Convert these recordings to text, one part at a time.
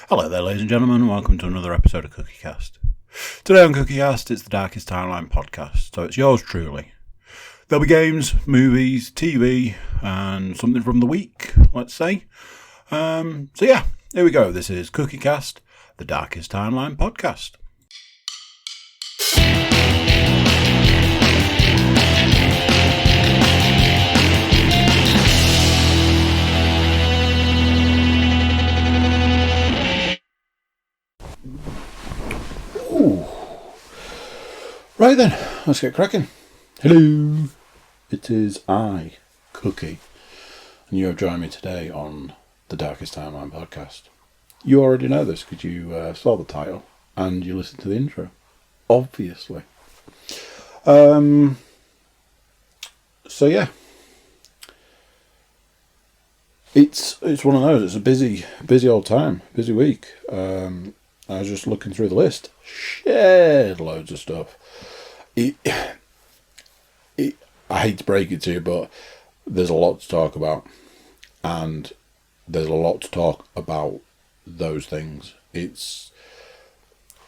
Hello there, ladies and gentlemen. Welcome to another episode of Cookiecast. Today on Cookiecast, it's the Darkest Timeline podcast, so it's yours truly. There'll be games, movies, TV, and something from the week, let's say. So yeah, here we go. This is Cookiecast, the Darkest Timeline podcast. Right then, let's get cracking. Hello, it is I, Cookie, and you have joined me today on the Darkest Timeline podcast. You already know this because you saw the title and you listened to the intro, obviously. So yeah, it's one of those. It's a busy old time, busy week. I was just looking through the list, shared loads of stuff. I hate to break it to you, but there's a lot to talk about, and there's a lot to talk about those things. It's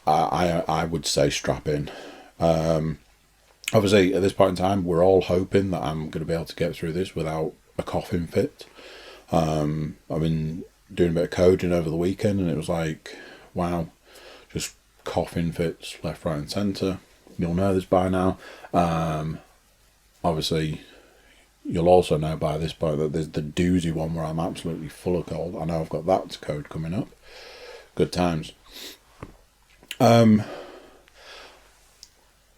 I would say strap in. Obviously, at this point in time, we're all hoping that I'm going to be able to get through this without a coughing fit. I've been doing a bit of coding over the weekend, and it was like, wow, just coughing fits left, right, and centre. You'll know this by now. Obviously, you'll also know by this point that there's the doozy one where I'm absolutely full of cold. I know I've got that code coming up. Good times. The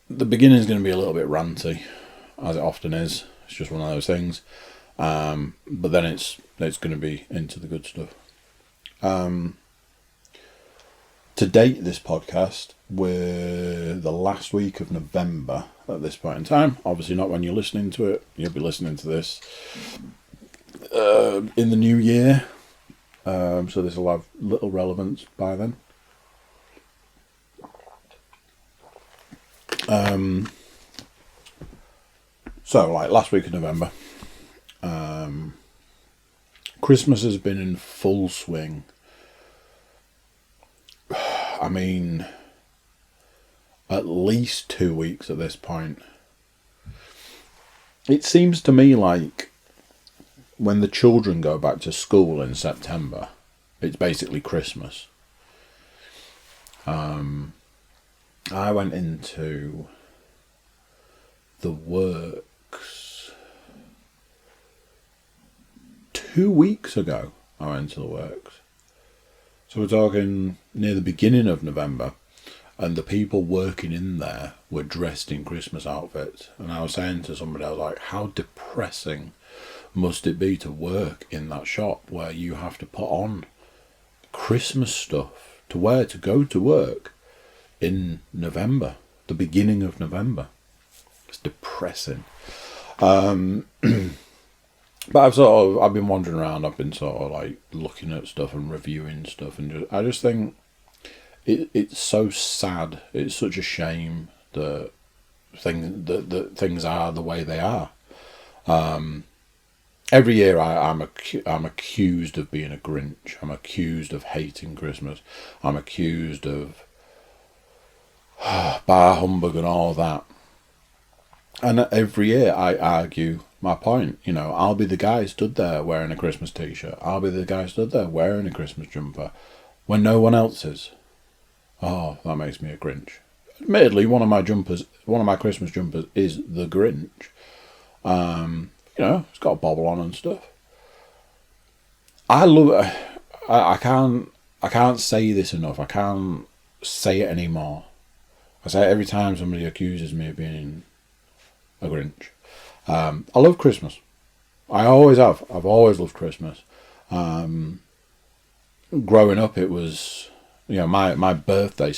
beginning's going to be a little bit ranty, as it often is. It's just one of those things. But then it's going to be into the good stuff. To date, this podcast, we're the last week of November at this point in time. Obviously not when you're listening to it. You'll be listening to this in the new year. So this will have little relevance by then. So, like last week of November, Christmas has been in full swing. I mean, at least 2 weeks at this point. It seems to me like when the children go back to school in September, it's basically Christmas. I went into the works 2 weeks ago. I went to the works. So we're talking near the beginning of November, and the people working in there were dressed in Christmas outfits. And I was saying to somebody, I was like, how depressing must it be to work in that shop where you have to put on Christmas stuff to wear to go to work in November, the beginning of November. It's depressing. But I've been wandering around. I've been sort of like looking at stuff and reviewing stuff, and I just think it's so sad. It's such a shame that things are the way they are. Every year I'm accused of being a Grinch. I'm accused of hating Christmas. I'm accused of bar humbug and all that. And every year I argue my point. You know, I'll be the guy stood there wearing a Christmas t-shirt. I'll be the guy stood there wearing a Christmas jumper when no one else is. Oh, that makes me a Grinch. Admittedly, one of my Christmas jumpers is the Grinch. You know, it's got a bobble on and stuff. I love it. I can't say this enough. I can't say it anymore. I say it every time somebody accuses me of being a Grinch. I love Christmas. I always have. I've always loved Christmas. Growing up, it was, you know, my birthday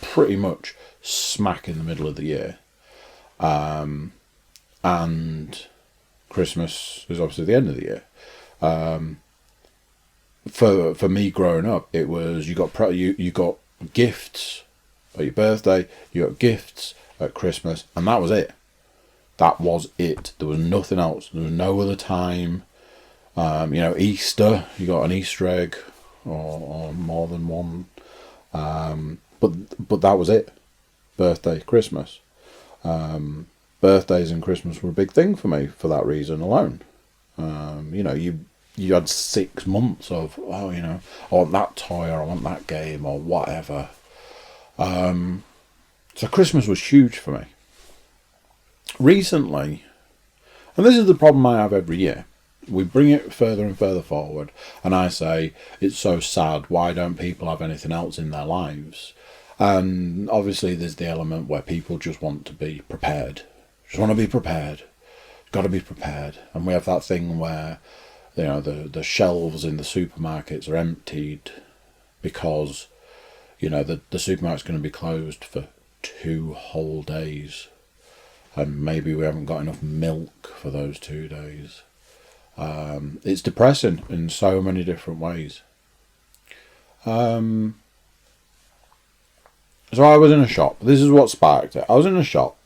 pretty much smack in the middle of the year. And Christmas is obviously the end of the year. For me growing up, it was you got gifts at your birthday, you got gifts at Christmas, and that was it. That was it. There was nothing else. There was no other time. Easter, you got an Easter egg or more than one. But that was it. Birthday, Christmas. Birthdays and Christmas were a big thing for me for that reason alone. You had 6 months of, I want that toy, or I want that game, or whatever. So Christmas was huge for me. Recently, and this is the problem I have every year, we bring it further and further forward, and I say, it's so sad, why don't people have anything else in their lives? And obviously there's the element where people just want to be prepared. Just want to be prepared. Got to be prepared. And we have that thing where, the shelves in the supermarkets are emptied because, the supermarket's going to be closed for 2 whole days. And maybe we haven't got enough milk for those 2 days. It's depressing in so many different ways. So I was in a shop. This is what sparked it. I was in a shop,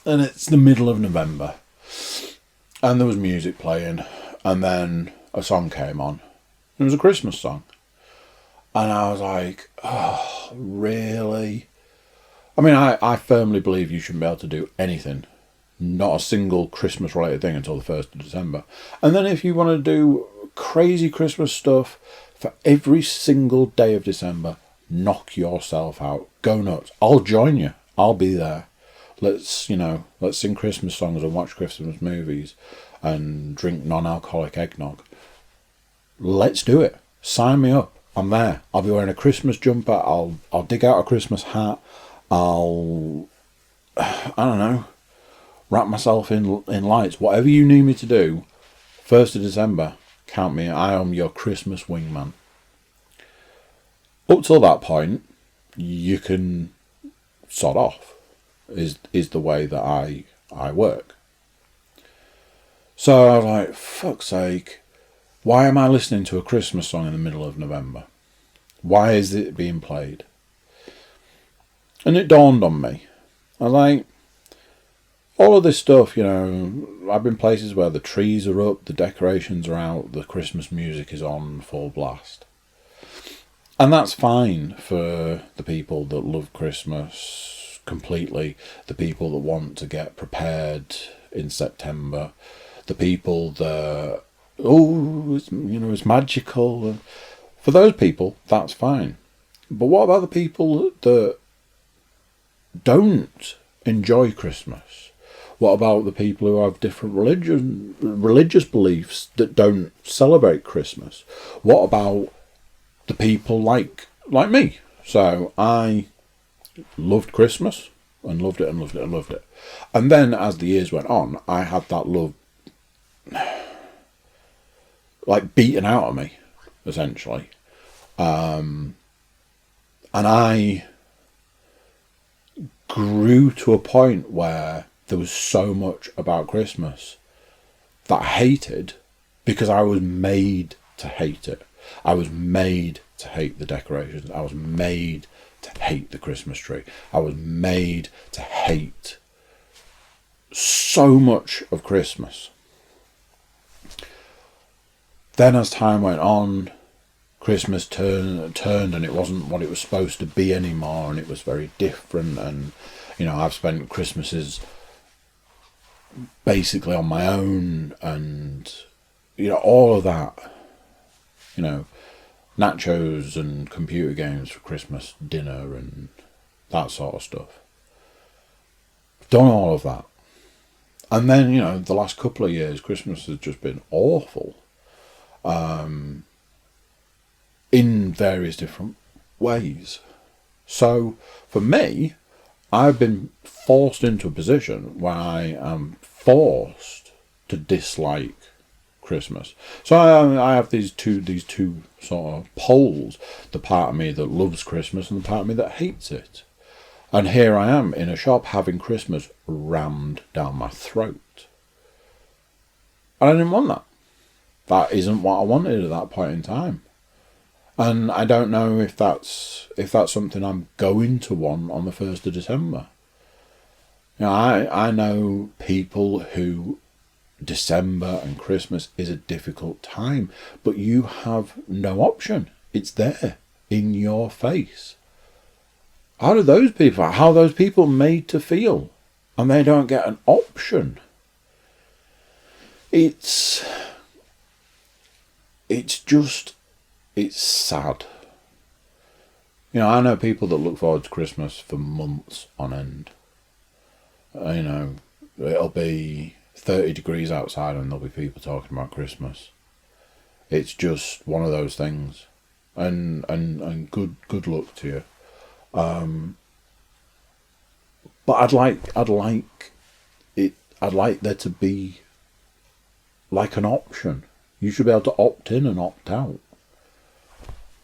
and it's the middle of November, and there was music playing, and then a song came on. It was a Christmas song. And I was like, oh, really? I mean, I firmly believe you shouldn't be able to do anything, not a single Christmas-related thing, until the 1st of December. And then if you want to do crazy Christmas stuff for every single day of December, knock yourself out. Go nuts. I'll join you. I'll be there. Let's sing Christmas songs and watch Christmas movies and drink non-alcoholic eggnog. Let's do it. Sign me up. I'm there. I'll be wearing a Christmas jumper. I'll dig out a Christmas hat. I don't know, wrap myself in lights. Whatever you need me to do, 1st of December, count me. I am your Christmas wingman. Up till that point, you can sod off, is the way that I work. So I was like, fuck's sake, why am I listening to a Christmas song in the middle of November? Why is it being played? And it dawned on me. I was like, all of this stuff, I've been places where the trees are up, the decorations are out, the Christmas music is on full blast. And that's fine for the people that love Christmas completely, the people that want to get prepared in September, the people that, it's magical. For those people, that's fine. But what about the people that don't enjoy Christmas? What about the people who have different religious beliefs that don't celebrate Christmas? What about the people like me? So I loved Christmas and loved it and loved it and loved it. And then as the years went on, I had that love beaten out of me, essentially. And I grew to a point where there was so much about Christmas that I hated, because I was made to hate it. I was made to hate the decorations. I was made to hate the Christmas tree. I was made to hate so much of Christmas. Then as time went on, Christmas turned and it wasn't what it was supposed to be anymore, and it was very different. And I've spent Christmases basically on my own, and all of that, nachos and computer games for Christmas dinner and that sort of stuff. Done all of that. And then, the last couple of years, Christmas has just been awful. In various different ways. So, for me, I've been forced into a position where I am forced to dislike Christmas. So I have these two sort of poles: the part of me that loves Christmas and the part of me that hates it. And here I am in a shop having Christmas rammed down my throat. And I didn't want that. That isn't what I wanted at that point in time. And I don't know if that's something I'm going to want on the 1st of December. I know people who December and Christmas is a difficult time, but you have no option. It's there in your face. How are those people made to feel? And they don't get an option. It's sad. You know, I know people that look forward to Christmas for months on end. You know, it'll be 30 degrees outside and there'll be people talking about Christmas. It's just one of those things. And good luck to you. But I'd like there to be like an option. You should be able to opt in and opt out.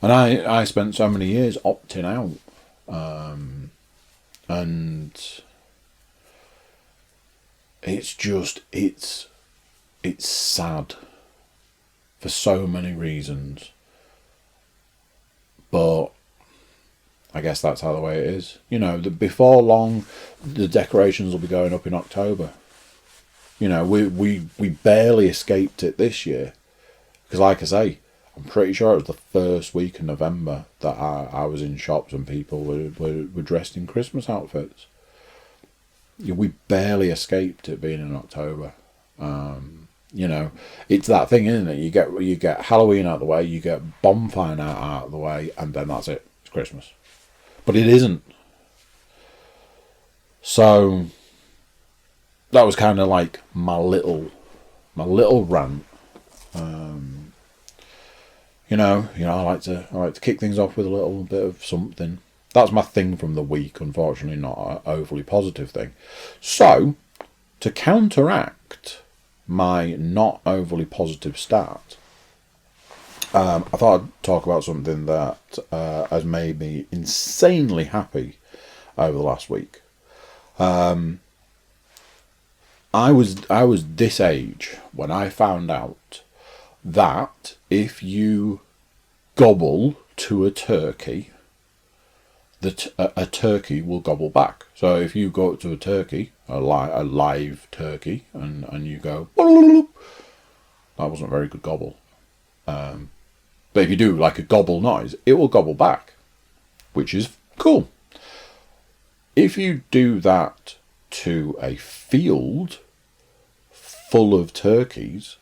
And I spent so many years opting out. And it's sad for so many reasons. But I guess that's how the way it is. You know, before long, the decorations will be going up in October. You know, we barely escaped it this year. Because like I say, I'm pretty sure it was the first week in November that I was in shops and people were dressed in Christmas outfits. We barely escaped it being in October. You know, it's that thing, isn't it? You get Halloween out of the way, you get Bonfire Night out of the way, and then that's it. It's Christmas. But it isn't. So that was kind of like my little rant. You know, I like to kick things off with a little bit of something. That's my thing from the week, unfortunately, not an overly positive thing. So, to counteract my not overly positive start, I thought I'd talk about something that has made me insanely happy over the last week. I was this age when I found out that if you gobble to a turkey, that a turkey will gobble back. So if you go up to a turkey, a live turkey, and you go, that wasn't a very good gobble. But if you do like a gobble noise, it will gobble back, which is cool. If you do that to a field full of turkeys,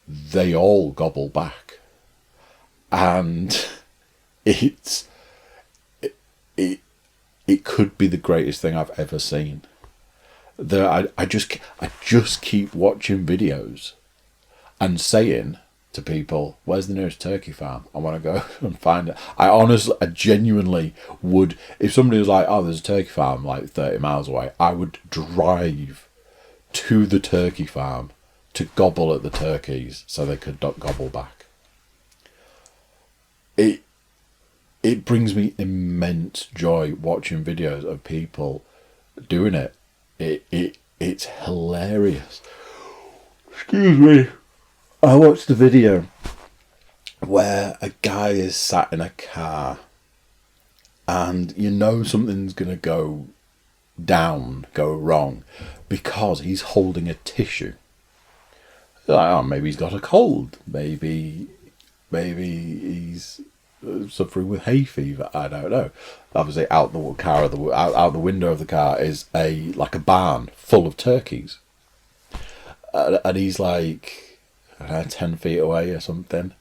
they all gobble back. And it could be the greatest thing I've ever seen. I just keep watching videos and saying to people, where's the nearest turkey farm? I want to go and find it. I genuinely would, if somebody was like, oh, there's a turkey farm like 30 miles away, I would drive to the turkey farm to gobble at the turkeys so they could gobble back. It brings me immense joy watching videos of people doing it. It's hilarious. Excuse me. I watched a video where a guy is sat in a car and you know something's going to go wrong, because he's holding a tissue. Like, oh, maybe he's got a cold. Maybe he's suffering with hay fever. I don't know. Obviously, out the window of the car is a barn full of turkeys, and he's like 10 feet away or something.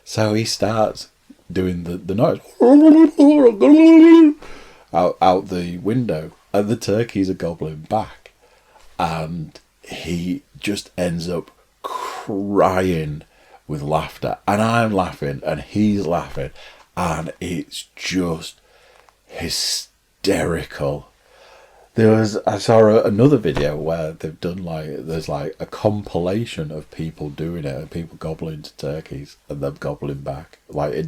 So he starts doing the noise out the window, and the turkeys are gobbling back, and he just ends up crying with laughter, and I'm laughing and he's laughing, and it's just hysterical. I saw another video where they've done there's a compilation of people doing it, and people gobbling to turkeys and them gobbling back. The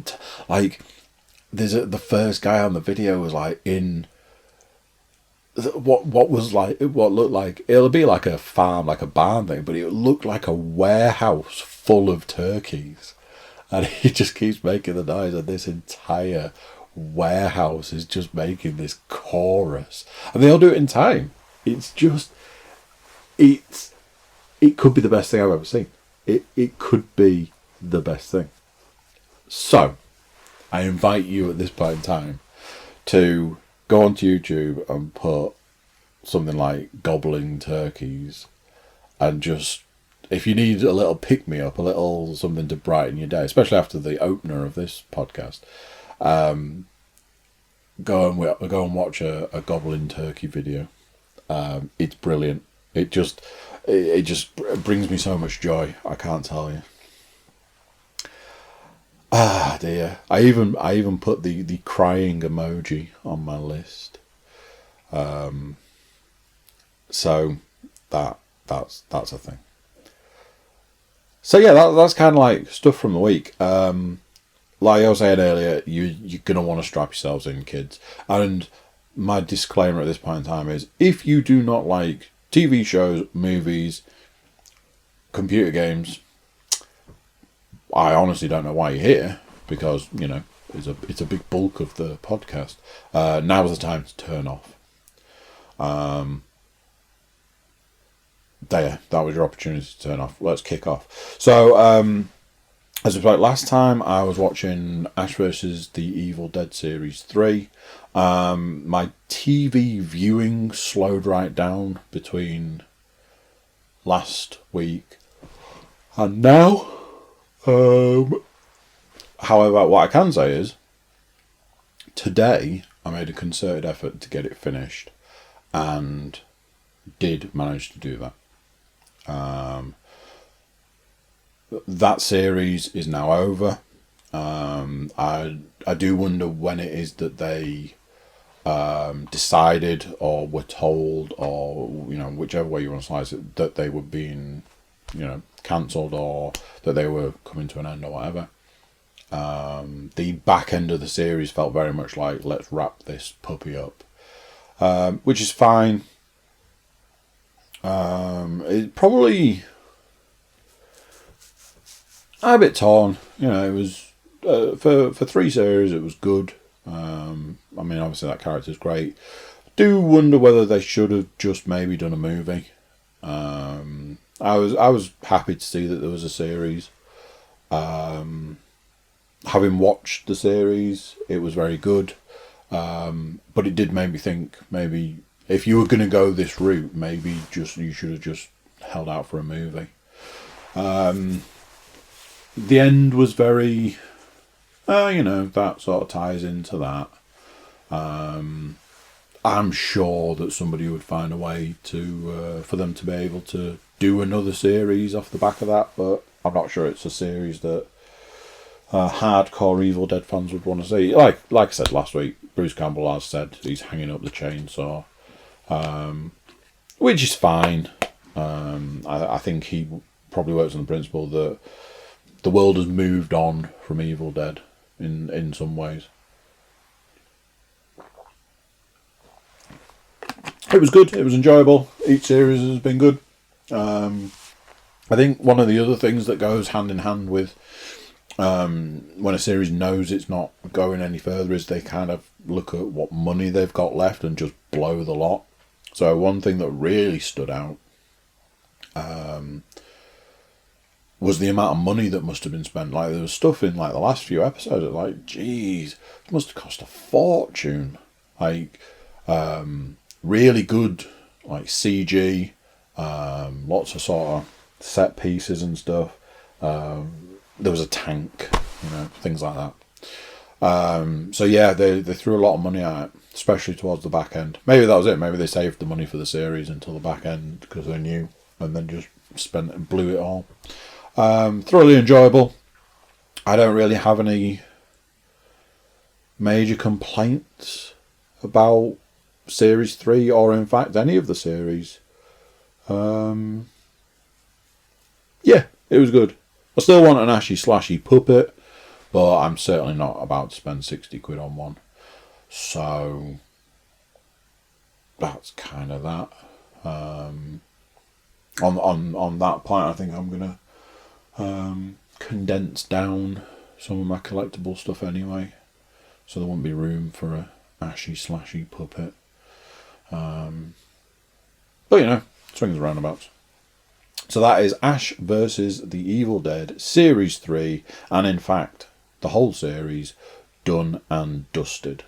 first guy on the video was in what looked like, it'll be like a farm, like a barn thing, but it looked like a warehouse full of turkeys, and he just keeps making the noise, and this entire warehouse is just making this chorus, and they all do it in time. It could be the best thing I've ever seen. It could be the best thing. So, I invite you at this point in time to go onto YouTube and put something like gobbling turkeys, and just, if you need a little pick-me-up, a little something to brighten your day, especially after the opener of this podcast, go and watch a gobbling turkey video. It's brilliant. It just brings me so much joy. I can't tell you. Ah dear. I even put the crying emoji on my list. So that's a thing. So yeah, that's kind of like stuff from the week. Like I was saying earlier, you're gonna want to strap yourselves in, kids. And my disclaimer at this point in time is, if you do not like TV shows, movies, computer games, I honestly don't know why you're here, because, you know, it's a big bulk of the podcast. Now's the time to turn off. There, that was your opportunity to turn off. Let's kick off. So, as I said last time, I was watching Ash vs. the Evil Dead Series 3. My TV viewing slowed right down between last week and now. However, what I can say is, today I made a concerted effort to get it finished, and did manage to do that. That series is now over. I do wonder when it is that they decided, or were told, or, you know, whichever way you want to slice it, that they were being, you know, cancelled, or that they were coming to an end, or whatever. The back end of the series felt very much like, let's wrap this puppy up, which is fine. It probably, I'm a bit torn. You know, it was for 3 series, it was good. I mean, obviously that character's great. Do wonder whether they should have just maybe done a movie. I was happy to see that there was a series. Having watched the series, it was very good. But it did make me think, maybe if you were going to go this route, maybe you should have just held out for a movie. The end was very, you know, that sort of ties into that. I'm sure that somebody would find a way to for them to be able to do another series off the back of that, but I'm not sure it's a series that hardcore Evil Dead fans would want to see. Like I said last week, Bruce Campbell has said he's hanging up the chainsaw, which is fine. I think he probably works on the principle that the world has moved on from Evil Dead in some ways. It was good. It was enjoyable. Each series has been good. I think one of the other things that goes hand in hand with when a series knows it's not going any further is they kind of look at what money they've got left and just blow the lot. So one thing that really stood out was the amount of money that must have been spent. Like, there was stuff in like the last few episodes that, like, geez, it must have cost a fortune. Like, really good, like, CG, lots of sort of set pieces and stuff. There was a tank, you know, things like that. So yeah, they threw a lot of money at it, especially towards the back end. Maybe that was it. Maybe they saved the money for the series until the back end because they knew, and then just spent and blew it all. Thoroughly enjoyable. I don't really have any major complaints about Series 3, or in fact any of the series. Yeah, it was good. I still want an ashy slashy puppet, but I'm certainly not about to spend 60 quid on one. So that's kind of that. On that point, I think I'm gonna condense down some of my collectible stuff anyway, so there won't be room for a ashy slashy puppet. But you know, swings and roundabouts. So that is Ash vs. the Evil Dead Series 3, and in fact, the whole series done and dusted.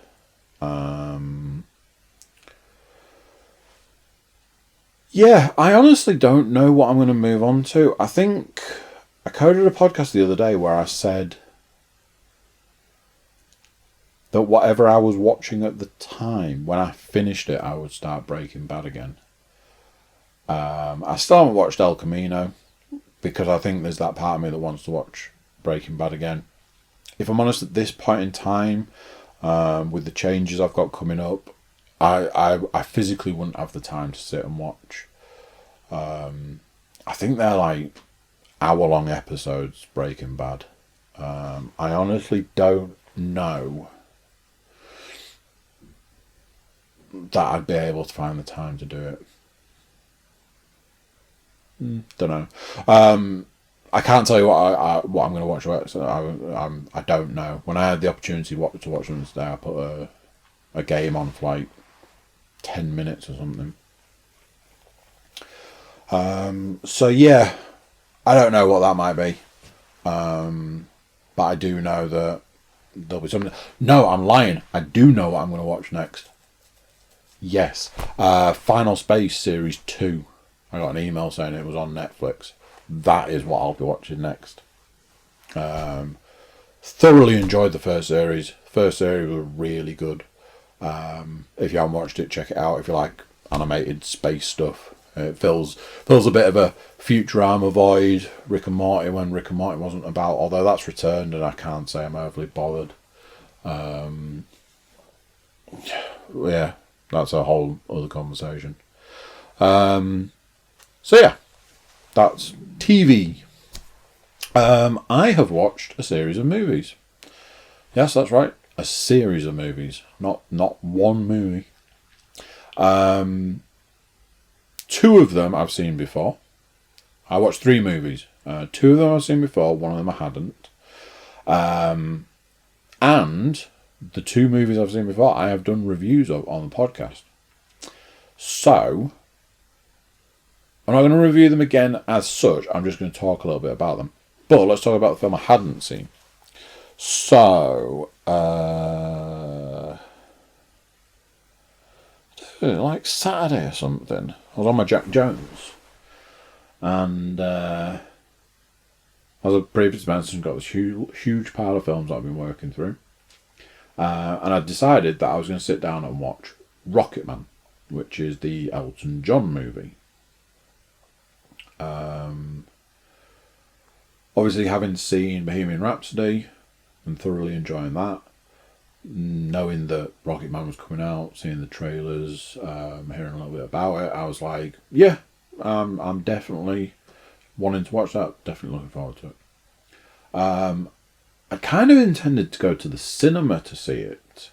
Yeah, I honestly don't know what I'm going to move on to. I think I coded a podcast the other day where I said that whatever I was watching at the time, when I finished it, I would start Breaking Bad again. I still haven't watched El Camino because I think there's that part of me that wants to watch Breaking Bad again. If I'm honest, at this point in time, with the changes I've got coming up, I physically wouldn't have the time to sit and watch. I think they're like hour-long episodes, Breaking Bad. I honestly don't know that I'd be able to find the time to do it. Don't know. I can't tell you what I'm going to watch. So I don't know. When I had the opportunity to watch them today, I put a game on for like 10 minutes or something. So yeah, I don't know what that might be. But I do know that there'll be something. No, I'm lying. I do know what I'm going to watch next. Yes. Final Space Series 2. I got an email saying it was on Netflix. That is what I'll be watching next. Thoroughly enjoyed the first series. First series was really good. If you haven't watched it, check it out. If you like animated space stuff, it fills a bit of a Futurama void. Rick and Morty when Rick and Morty wasn't about. Although that's returned, and I can't say I'm overly bothered. Yeah, that's a whole other conversation. So yeah, that's TV. I have watched a series of movies. Yes, that's right. A series of movies. Not one movie. 2 of them I've seen before. I watched 3 movies. 2 of them I've seen before. 1 of them I hadn't. And the 2 movies I've seen before I have done reviews of on the podcast. So I'm not going to review them again as such. I'm just going to talk a little bit about them. But let's talk about the film I hadn't seen. So, like Saturday or something, I was on my Jack Jones. And as I previously mentioned, got this huge pile of films that I've been working through. And I decided that I was going to sit down and watch Rocketman, which is the Elton John movie. Obviously, having seen Bohemian Rhapsody and thoroughly enjoying that, knowing that Rocketman was coming out, seeing the trailers, hearing a little bit about it, I was like, yeah, I'm definitely wanting to watch that. Definitely looking forward to it. I kind of intended to go to the cinema to see it.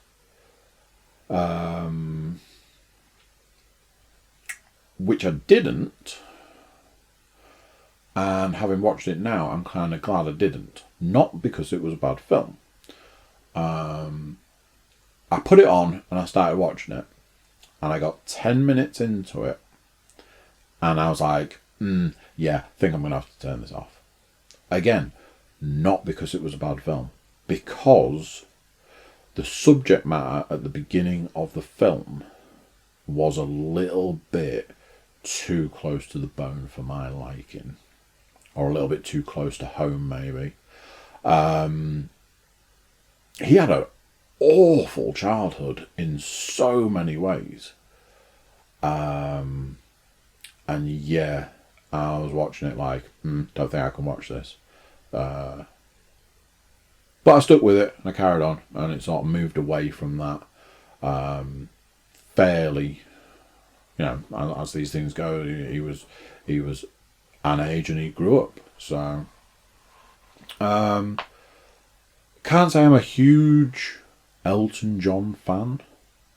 Which I didn't. And having watched it now, I'm kind of glad I didn't. Not because it was a bad film. I put it on and I started watching it. And I got 10 minutes into it. And I was like, yeah, I think I'm going to have to turn this off. Again, not because it was a bad film. Because the subject matter at the beginning of the film was a little bit too close to the bone for my liking. Or a little bit too close to home, maybe. He had an awful childhood in so many ways. And yeah, I was watching it like, don't think I can watch this. But I stuck with it and I carried on, and it sort of moved away from that fairly, as these things go. He was an age and he grew up. So can't say I'm a huge Elton John fan.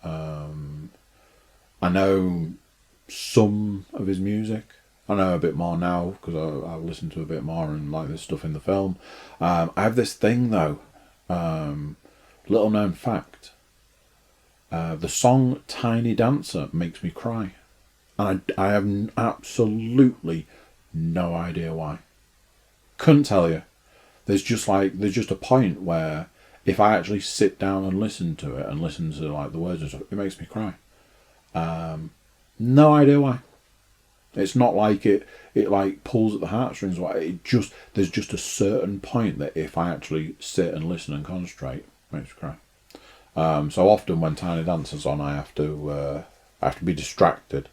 I know some of his music. I know a bit more now because I've listened to a bit more and like this stuff in the film. I have this thing though, little known fact. The song Tiny Dancer makes me cry. And I have absolutely no idea why. Couldn't tell you. there's just a point where if I actually sit down and listen to it and listen to like the words and stuff, it makes me cry. No idea why. It's not like it like pulls at the heartstrings. There's just a certain point that if I actually sit and listen and concentrate, it makes me cry. So often when Tiny Dancer's on, I have to be distracted.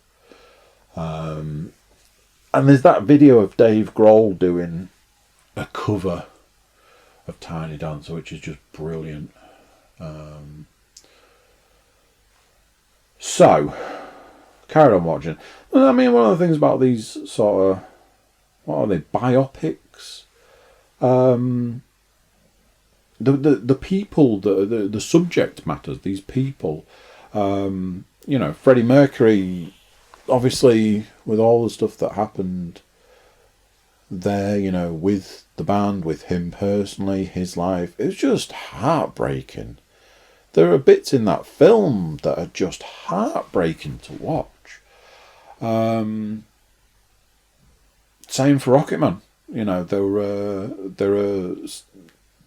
And there's that video of Dave Grohl doing a cover of Tiny Dancer, which is just brilliant. So, carried on watching. I mean, one of the things about these sort of, what are they, biopics? The people, the subject matters. These people, Freddie Mercury, obviously, with all the stuff that happened there, with the band, with him personally, his life, it's just heartbreaking. There are bits in that film that are just heartbreaking to watch. Same for Rocketman. There are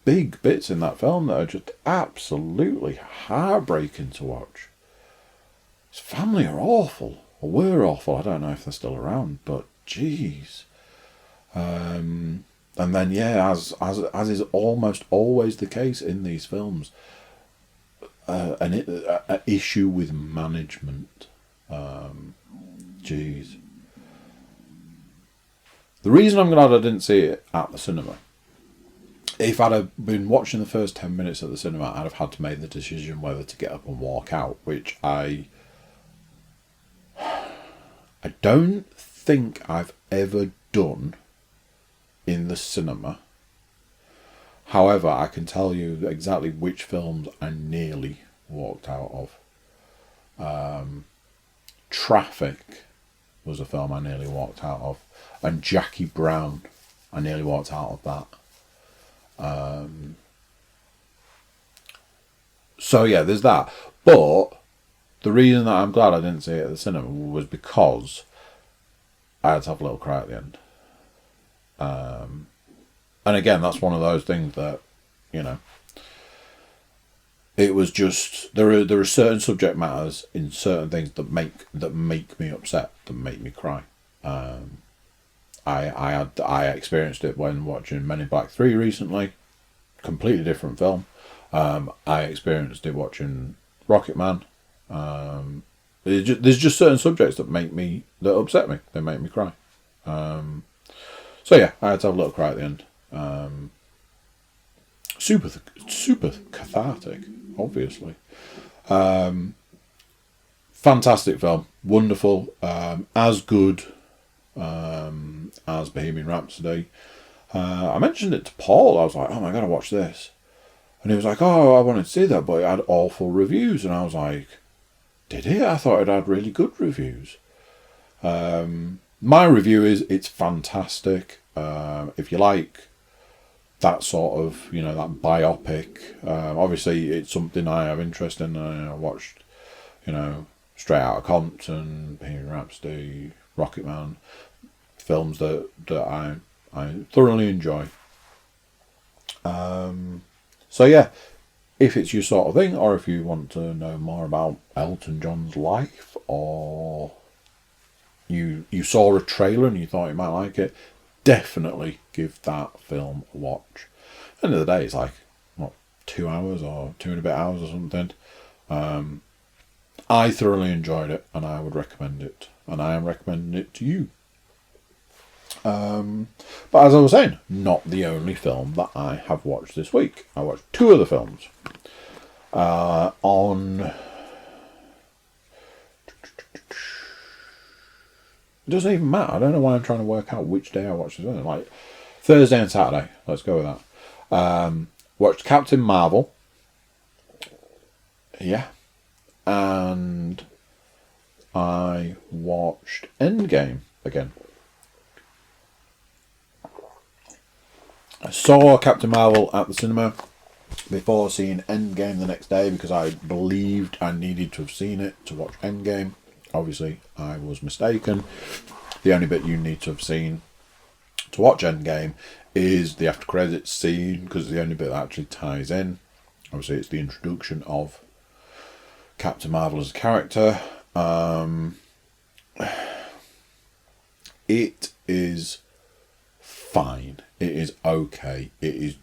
big bits in that film that are just absolutely heartbreaking to watch. His family are awful, or were awful. I don't know if they're still around, but jeez. And then, as is almost always the case in these films, an issue with management. Jeez. The reason I'm glad I didn't see it at the cinema, if I'd have been watching the first 10 minutes at the cinema, I'd have had to make the decision whether to get up and walk out, which I don't think I've ever done in the cinema. However, I can tell you exactly which films I nearly walked out of. Traffic was a film I nearly walked out of. And Jackie Brown, I nearly walked out of that. So yeah, there's that. But the reason that I'm glad I didn't see it at the cinema was because I had to have a little cry at the end. And again, that's one of those things that, it was just there are certain subject matters in certain things that make me upset, that make me cry. I experienced it when watching Men in Black 3 recently, completely different film. I experienced it watching Rocketman. There's just certain subjects that upset me. They make me cry. So yeah, I had to have a little cry at the end. Super cathartic, obviously. Fantastic film, wonderful, as good as Bohemian Rhapsody. I mentioned it to Paul. I was like, "Oh my god, I watched this," and he was like, "Oh, I wanted to see that, but it had awful reviews." And I was like, "Did it? I thought it had really good reviews." My review is it's fantastic. If you like that sort of, that biopic, obviously it's something I have interest in. I watched, Straight Outta Compton, Bohemian Rhapsody, Rocketman, films that I thoroughly enjoy. So yeah, if it's your sort of thing, or if you want to know more about Elton John's life, or you saw a trailer and you thought you might like it, definitely give that film a watch. At the end of the day, it's like, 2 hours or 2 and a bit hours or something. I thoroughly enjoyed it, and I would recommend it, and I am recommending it to you. But as I was saying, not the only film that I have watched this week. I watched 2 other films. It doesn't even matter. I don't know why I'm trying to work out which day I watched this film. Like Thursday and Saturday. Let's go with that. Watched Captain Marvel. Yeah. And I watched Endgame again. I saw Captain Marvel at the cinema before seeing Endgame the next day because I believed I needed to have seen it to watch Endgame. Obviously, I was mistaken. The only bit you need to have seen to watch Endgame is the after credits scene, because it's the only bit that actually ties in. Obviously, it's the introduction of Captain Marvel as a character. It is fine. It is okay. It's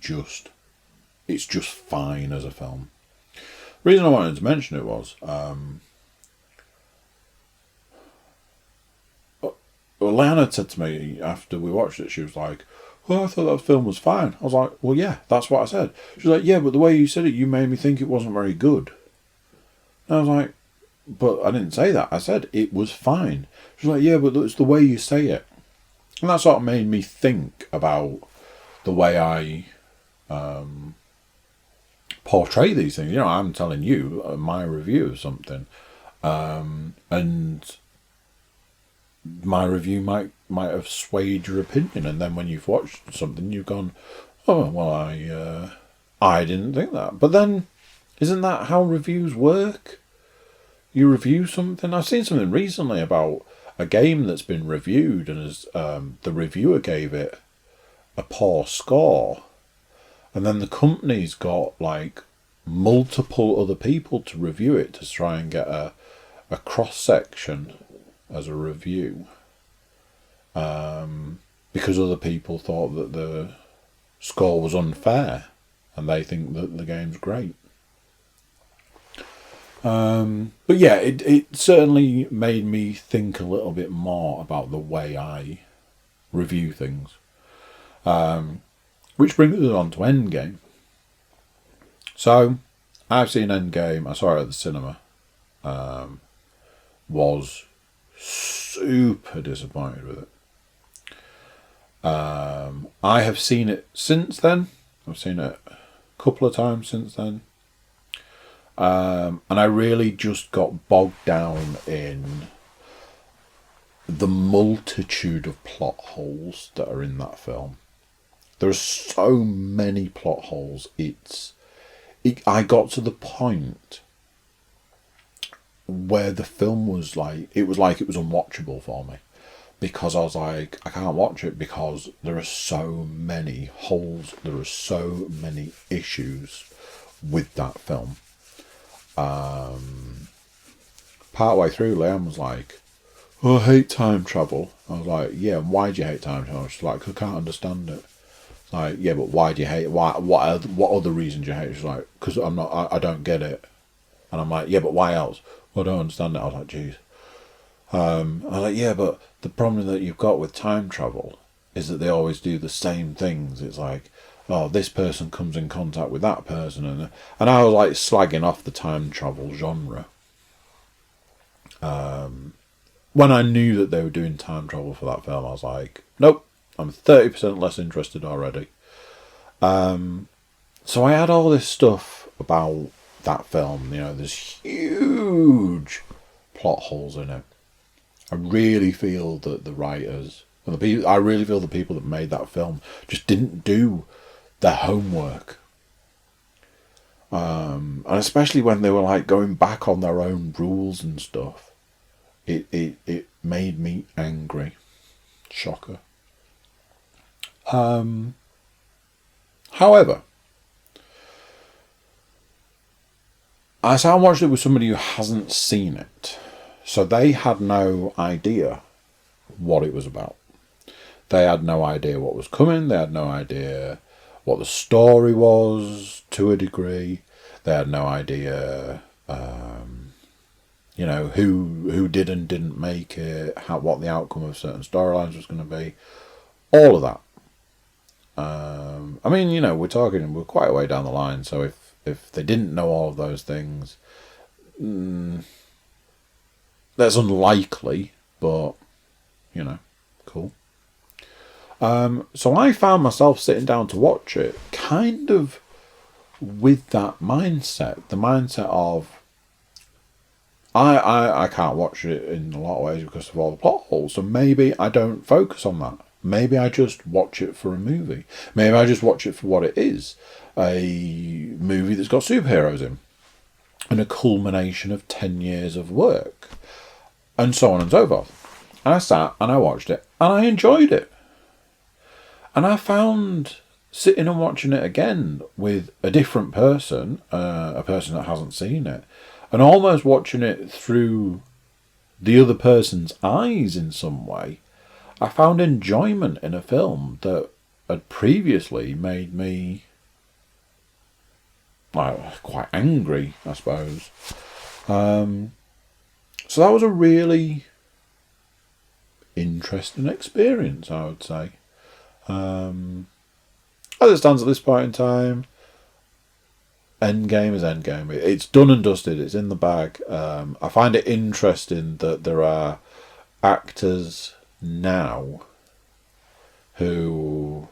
just fine as a film. The reason I wanted to mention it was, Leanna said to me after we watched it, she was like, well, I thought that film was fine. I was like, well, yeah, that's what I said. She was like, yeah, but the way you said it, you made me think it wasn't very good. And I was like, but I didn't say that. I said it was fine. She was like, yeah, but it's the way you say it. And that sort of made me think about the way I portray these things. You know, I'm telling you my review of something, and my review might have swayed your opinion, and then when you've watched something, you've gone, oh well, I didn't think that. But then, isn't that how reviews work? You review something. I've seen something recently about a game that's been reviewed, and as the reviewer gave it a poor score, and then the company's got like multiple other people to review it to try and get a cross section as a review, because other people thought that the score was unfair, and they think that the game's great. But yeah, it certainly made me think a little bit more about the way I review things. Which brings us on to Endgame. So, I've seen Endgame. I saw it at the cinema. Was super disappointed with it. I have seen it since then. I've seen it a couple of times since then. And I really just got bogged down in the multitude of plot holes that are in that film. There are so many plot holes. I got to the point where the film was like it was unwatchable for me, because I was like, I can't watch it because there are so many holes, there are so many issues with that film. Partway through, Liam was like, oh, I hate time travel. I was like, yeah, and why do you hate time travel? She's like, I can't understand it. Like, yeah, but why do you hate it? What other reasons do you hate it? She's like, because I don't get it. And I'm like, yeah, but why else? Well, I don't understand it. I was like, geez. I was like, yeah, but the problem that you've got with time travel is that they always do the same things. It's like, oh, this person comes in contact with that person, and I was like slagging off the time travel genre. When I knew that they were doing time travel for that film, I was like, nope, I'm 30% less interested already. So I had all this stuff about that film. You know, there's huge plot holes in it. I really feel that the writers and I really feel the people that made that film just didn't do their homework. And especially when they were like going back on their own rules and stuff, it made me angry. Shocker. However, I watched it with somebody who hasn't seen it, so they had no idea what it was about. They had no idea what was coming. They had no idea what the story was, to a degree. They had no idea, who did and didn't make it, what the outcome of certain storylines was going to be. All of that. We're quite a way down the line, so if they didn't know all of those things, that's unlikely, but, cool. So I found myself sitting down to watch it kind of with that mindset. The mindset of, I can't watch it in a lot of ways because of all the plot holes, so maybe I don't focus on that. Maybe I just watch it for a movie. Maybe I just watch it for what it is. A movie that's got superheroes in. And a culmination of 10 years of work. And so on and so forth. And I sat and I watched it and I enjoyed it. And I found sitting and watching it again with a different person, a person that hasn't seen it, and almost watching it through the other person's eyes in some way, I found enjoyment in a film that had previously made me quite angry, I suppose. So that was a really interesting experience, I would say. As it stands at this point in time, Endgame is Endgame. It's done and dusted. It's in the bag. I find it interesting that there are actors now who,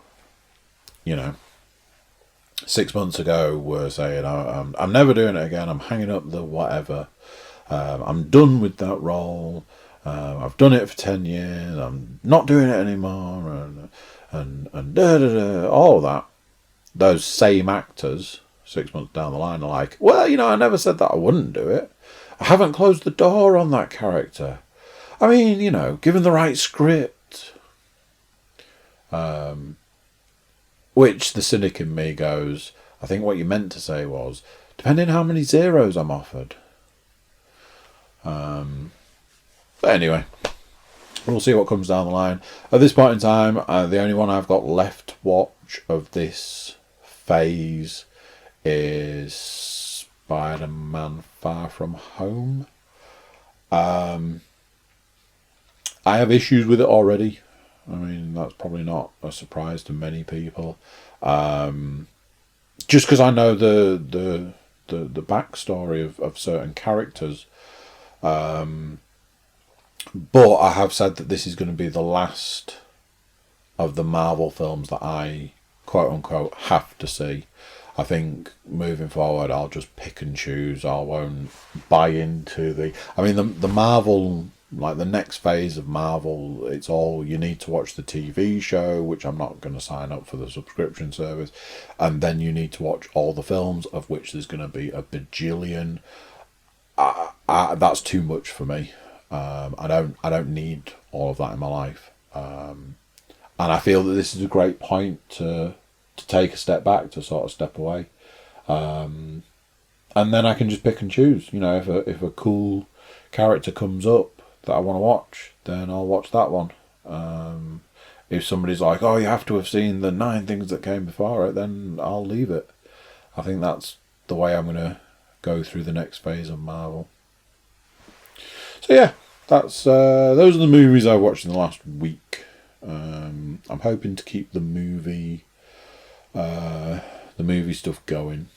6 months ago were saying, I'm never doing it again. I'm hanging up the whatever. I'm done with that role. I've done it for 10 years. I'm not doing it anymore. And all of that. Those same actors 6 months down the line are like, well, I never said that I wouldn't do it. I haven't closed the door on that character. I mean, given the right script. Which the cynic in me goes, I think what you meant to say was, depending how many zeros I'm offered. But anyway, we'll see what comes down the line. At this point in time, the only one I've got left to watch of this phase is Spider-Man Far From Home. I have issues with it already. I mean, that's probably not a surprise to many people. Just because I know the backstory of certain characters. But I have said that this is going to be the last of the Marvel films that I, quote unquote, have to see. I think moving forward, I'll just pick and choose. I won't buy into the Marvel, like the next phase of Marvel, it's all you need to watch the TV show, which I'm not going to sign up for the subscription service. And then you need to watch all the films, of which there's going to be a bajillion. That's too much for me. I don't need all of that in my life. And I feel that this is a great point to take a step back, to sort of step away. And then I can just pick and choose. If a cool character comes up that I want to watch, then I'll watch that one. If somebody's like, oh, you have to have seen the 9 things that came before it, then I'll leave it. I think that's the way I'm going to go through the next phase of Marvel. So yeah, that's those are the movies I've watched in the last week. I'm hoping to keep the movie stuff going.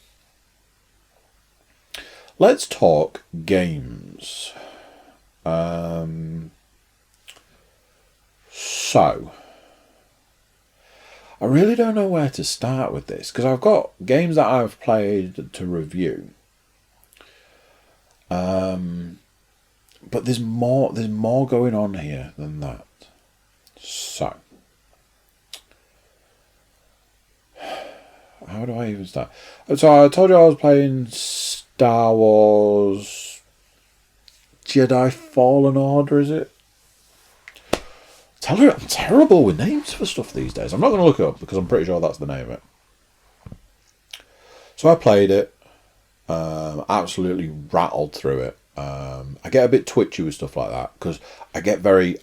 Let's talk games. So I really don't know where to start with this, because I've got games that I've played to review. But there's more going on here than that. So how do I even start? So I told you I was playing Star Wars Jedi Fallen Order, is it? I'm terrible with names for stuff these days. I'm not going to look it up because I'm pretty sure that's the name of it. So I played it. Absolutely rattled through it. I get a bit twitchy with stuff like that because I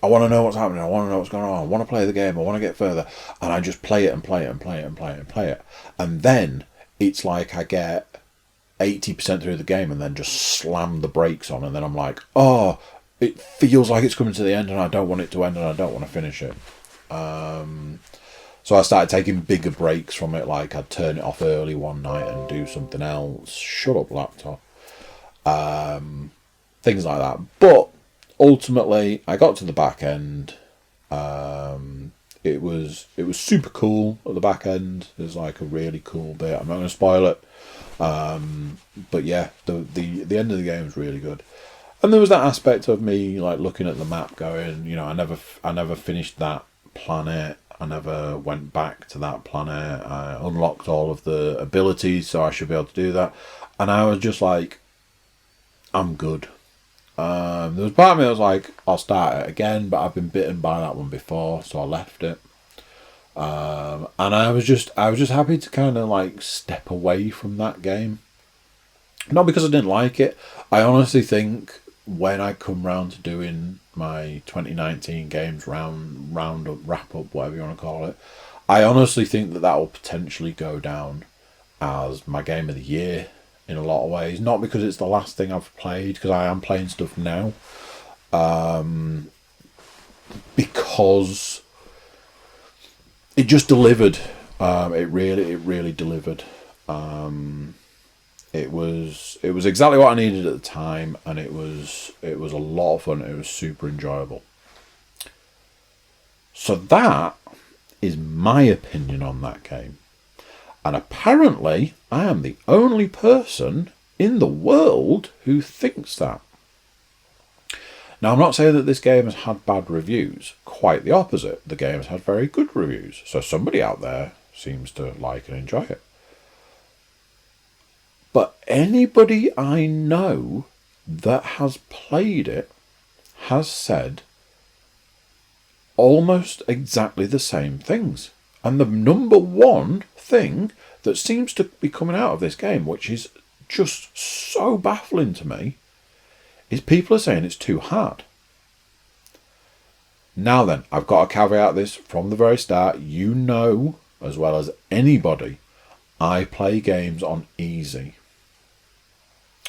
want to know what's happening. I want to know what's going on. I want to play the game. I want to get further. And I just play it and play it and play it and play it and play it. And then it's like I get 80% through the game and then just slam the brakes on. And then I'm like, oh, it feels like it's coming to the end and I don't want it to end and I don't want to finish it. So I started taking bigger breaks from it. Like I'd turn it off early one night and do something else. Shut up, laptop. Things like that. But ultimately, I got to the back end. It was super cool at the back end. There's like a really cool bit. I'm not going to spoil it. But yeah, the end of the game is really good. And there was that aspect of me like looking at the map, going, I never finished that planet. I never went back to that planet. I unlocked all of the abilities, so I should be able to do that. And I was just like, I'm good. There was part of me that was like, I'll start it again, but I've been bitten by that one before, so I left it. And I was just happy to kind of like step away from that game. Not because I didn't like it. I honestly think when I come round to doing my 2019 games roundup, wrap up, whatever you want to call it, I honestly think that will potentially go down as my game of the year in a lot of ways. Not because it's the last thing I've played, because I am playing stuff now. Because it just delivered. It really delivered. It was exactly what I needed at the time, and it was a lot of fun. It was super enjoyable. So that is my opinion on that game. And apparently I am the only person in the world who thinks that. Now, I'm not saying that this game has had bad reviews. Quite the opposite. The game has had very good reviews. So somebody out there seems to like and enjoy it. But anybody I know that has played it has said almost exactly the same things. And the number one thing that seems to be coming out of this game, which is just so baffling to me, is people are saying it's too hard. Now then, I've got to caveat this from the very start. You know, as well as anybody, I play games on easy.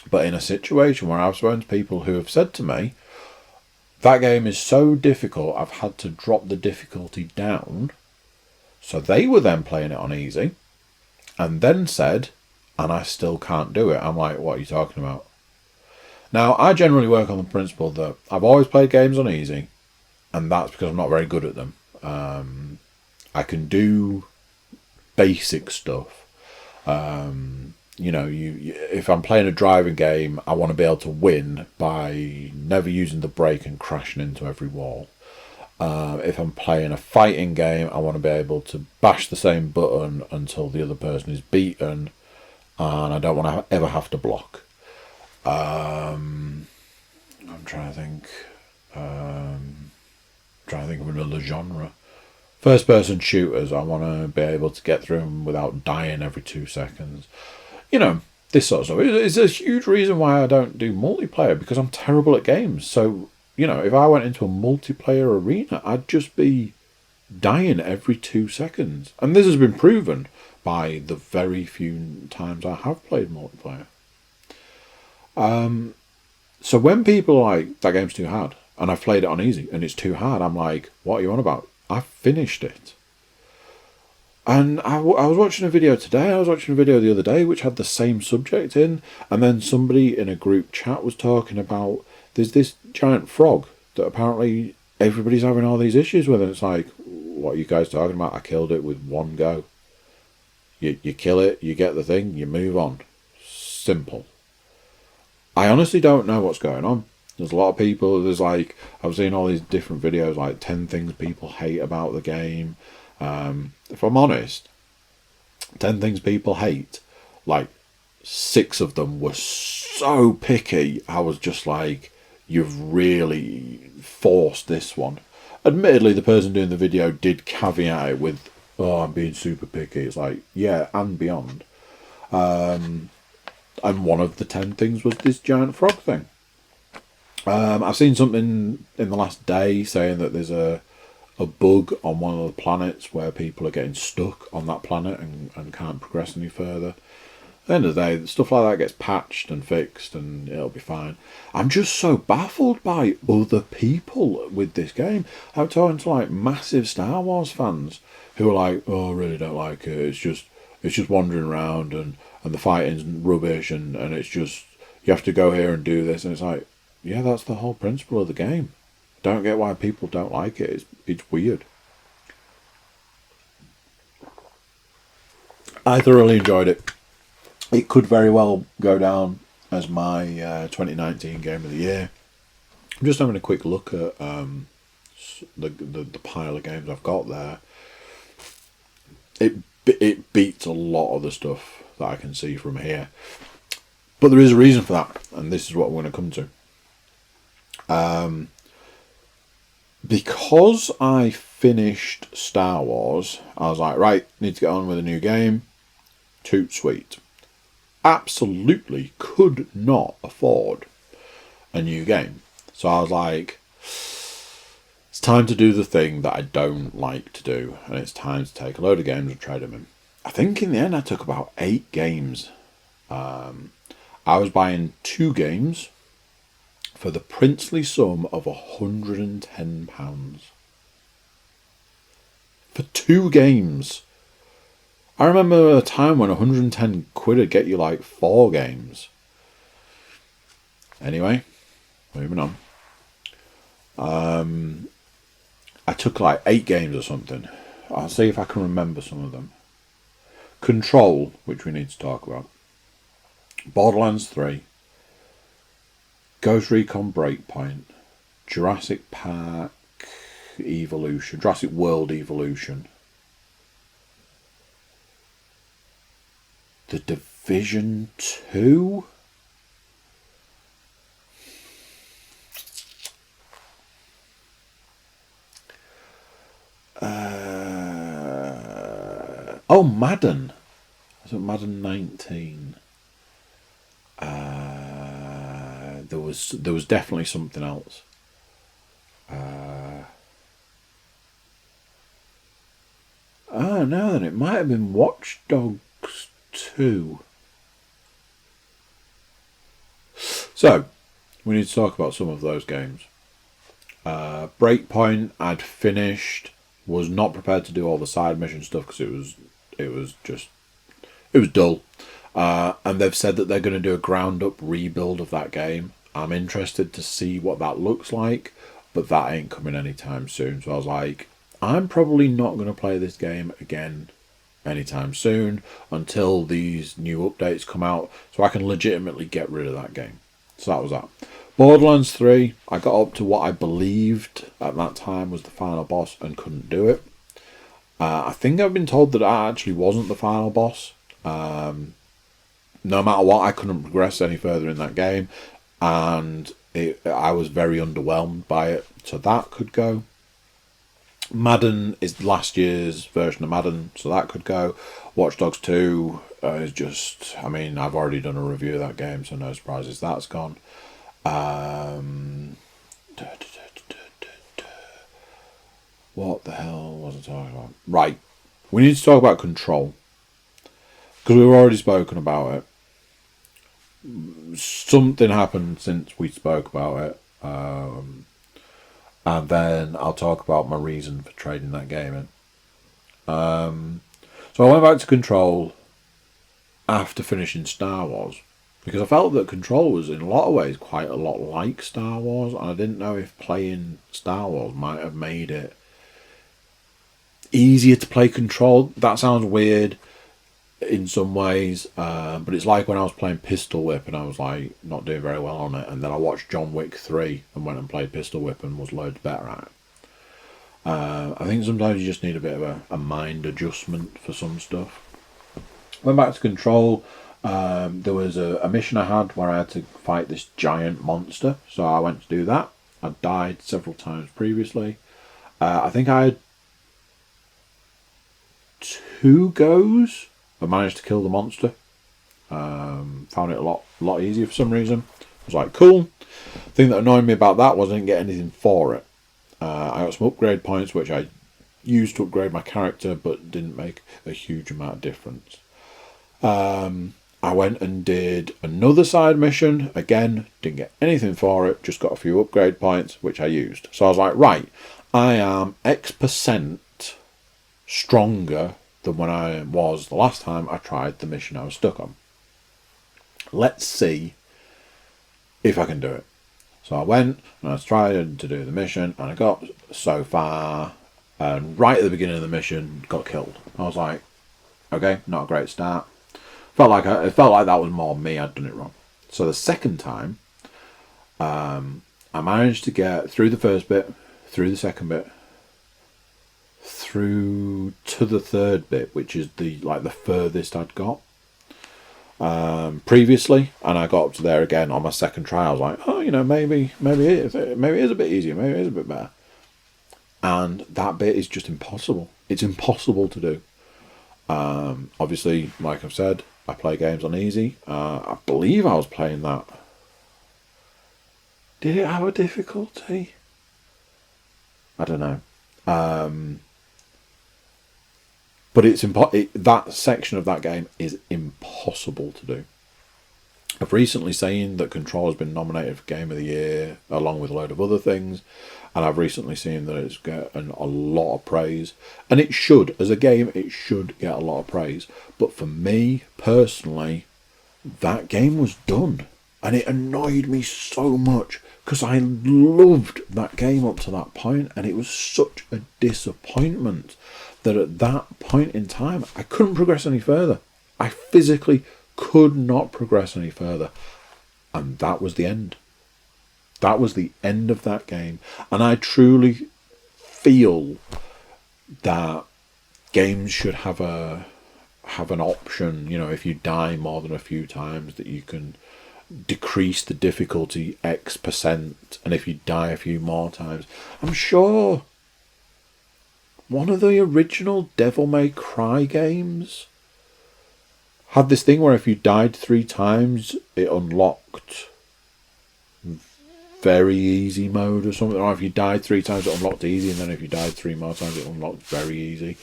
But in a situation where I've spoken to people who have said to me, that game is so difficult, I've had to drop the difficulty down. So they were then playing it on easy, and then said, and I still can't do it. I'm like, what are you talking about? Now, I generally work on the principle that I've always played games on easy, and that's because I'm not very good at them. I can do basic stuff. If I'm playing a driving game, I want to be able to win by never using the brake and crashing into every wall. If I'm playing a fighting game, I want to be able to bash the same button until the other person is beaten, and I don't want to ever have to block. I'm trying to think. Trying to think of another genre. First-person shooters, I want to be able to get through them without dying every 2 seconds. You know, this sort of stuff. It's a huge reason why I don't do multiplayer, because I'm terrible at games. So, if I went into a multiplayer arena, I'd just be dying every 2 seconds. And this has been proven by the very few times I have played multiplayer. So when people are like, that game's too hard, and I've played it on easy, and it's too hard, I'm like, what are you on about? I've finished it. And I was watching a video today, I was watching a video the other day, which had the same subject in, and then somebody in a group chat was talking about, there's this giant frog that apparently everybody's having all these issues with, and it's like, what are you guys talking about? I killed it with one go. You kill it, you get the thing, you move on. Simple. I honestly don't know what's going on. There's a lot of people, I've seen all these different videos, like 10 things people hate about the game. If I'm honest, 10 things people hate, like 6 of them were so picky, I was just like, you've really forced this one. Admittedly, the person doing the video did caveat it with, oh, I'm being super picky. It's like, yeah, and beyond. And one of the 10 things was this giant frog thing. I've seen something in the last day saying that there's a bug on one of the planets where people are getting stuck on that planet and can't progress any further. At the end of the day, stuff like that gets patched and fixed and it'll be fine. I'm just so baffled by other people with this game. I'm talking to like massive Star Wars fans who are like, oh, I really don't like it. It's just wandering around and the fighting's rubbish and it's just, you have to go here and do this. And it's like, yeah, that's the whole principle of the game. Don't get why people don't like it. It's weird. I thoroughly enjoyed it. It could very well go down as my 2019 game of the year. I'm just having a quick look at the pile of games I've got there. It beats a lot of the stuff that I can see from here. But there is a reason for that, and this is what I'm going to come to. because I finished Star Wars, I was like, right, need to get on with a new game. Toot sweet. Absolutely could not afford a new game. So I was like, it's time to do the thing that I don't like to do, and it's time to take a load of games and trade them in. I think in the end I took about 8 games. I was buying 2 games for the princely sum of £110. For 2 games. I remember a time when 110 quid would get you like 4 games. Anyway, moving on. I took like 8 games or something. I'll see if I can remember some of them. Control, which we need to talk about. Borderlands 3. Ghost Recon Breakpoint. Jurassic Park Evolution. Jurassic World Evolution. The Division 2? Madden. Was it Madden 19? There was definitely something else. No, then it might have been Watch Dogs 2. So, we need to talk about some of those games. Breakpoint, I'd finished. Was not prepared to do all the side mission stuff because it was dull. And they've said that they're going to do a ground up rebuild of that game. I'm interested to see what that looks like, but that ain't coming anytime soon. So I was like, I'm probably not going to play this game again anytime soon until these new updates come out so I can legitimately get rid of that game. So that was that. Borderlands 3, I got up to what I believed at that time was the final boss and couldn't do it. I think I've been told that I actually wasn't the final boss. No matter what, I couldn't progress any further in that game, and I was very underwhelmed by it, so that could go. Madden is last year's version of Madden, so that could go. Watch Dogs 2 is just, I mean, I've already done a review of that game, so no surprises, that's gone. What the hell was I talking about? Right, we need to talk about Control, because we've already spoken about it. Something happened since we spoke about it, and then I'll talk about my reason for trading that game in. So I went back to Control after finishing Star Wars, because I felt that Control was in a lot of ways quite a lot like Star Wars, and I didn't know if playing Star Wars might have made it easier to play Control. That sounds weird in some ways, but it's like when I was playing Pistol Whip and I was like not doing very well on it, and then I watched John Wick 3 and went and played Pistol Whip and was loads better at it. I think sometimes you just need a bit of a mind adjustment for some stuff. Went back to Control. There was a mission I had where I had to fight this giant monster, so I went to do that. I died several times previously. I think I had 2 goes. I managed to kill the monster. Found it a lot easier for some reason. I was like, cool. The thing that annoyed me about that was I didn't get anything for it. I got some upgrade points which I used to upgrade my character, but didn't make a huge amount of difference. I went and did another side mission. Again, didn't get anything for it, just got a few upgrade points, which I used. So I was like, right, I am X% stronger than when I was the last time I tried the mission I was stuck on. Let's see if I can do it. So I went and I tried to do the mission, and I got so far, and right at the beginning of the mission, got killed. I was like, okay, not a great start. It felt like that was more me, I'd done it wrong. So the second time, I managed to get through the first bit, through the second bit, through to the third bit, which is the furthest I'd got previously, and I got up to there again on my second try. I was like, oh, maybe it is a bit easier, maybe it is a bit better. And that bit is just impossible. It's impossible to do. Obviously, like I've said, I play games on easy. I believe I was playing that. Did it have a difficulty? I don't know. But it's that section of that game is impossible to do. I've recently seen that Control has been nominated for Game of the Year, along with a load of other things, and I've recently seen that it's getting a lot of praise. And it should, as a game, it should get a lot of praise. But for me, personally, that game was done. And it annoyed me so much, because I loved that game up to that point, and it was such a disappointment that at that point in time, I couldn't progress any further. I physically could not progress any further. And that was the end. That was the end of that game. And I truly feel that games should have an option, if you die more than a few times, that you can decrease the difficulty X%, and if you die a few more times. I'm sure one of the original Devil May Cry games had this thing where if you died 3 times, it unlocked very easy mode or something. Or if you died 3 times, it unlocked easy, and then if you died 3 more times, it unlocked very easy.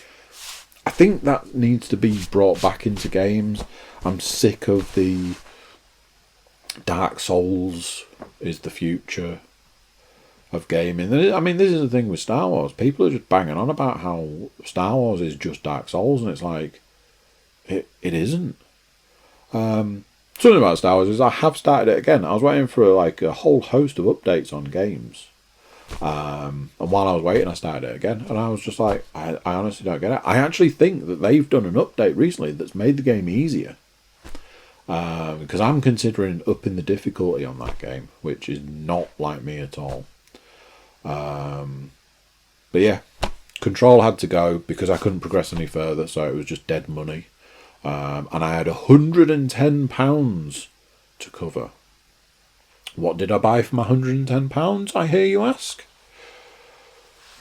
I think that needs to be brought back into games. I'm sick of the Dark Souls is the future of gaming. I mean, this is the thing with Star Wars. People are just banging on about how Star Wars is just Dark Souls, and it's like, it isn't. Something about Star Wars is I have started it again. I was waiting for a whole host of updates on games. And while I was waiting, I started it again. And I was just like, I honestly don't get it. I actually think that they've done an update recently that's made the game easier. Because I'm considering upping the difficulty on that game, which is not like me at all. But yeah, Control had to go because I couldn't progress any further, so it was just dead money. And I had £110 to cover. What did I buy for my £110, I hear you ask?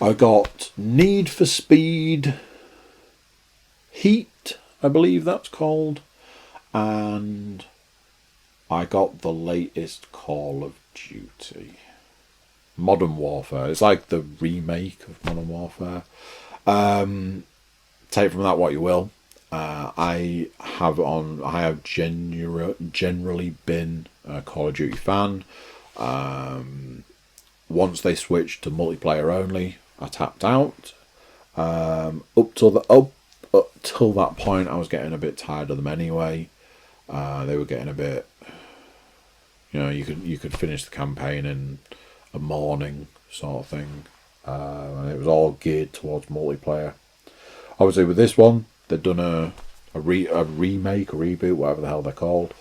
I got Need for Speed Heat, I believe that's called. And I got the latest Call of Duty. Modern Warfare. It's like the remake of Modern Warfare. Take from that what you will. I have generally been a Call of Duty fan. Once they switched to multiplayer only, I tapped out. Up till that point, I was getting a bit tired of them anyway. They were getting a bit, you could finish the campaign in a morning sort of thing, and it was all geared towards multiplayer. Obviously, with this one, they'd done a remake, a reboot, whatever the hell they're called,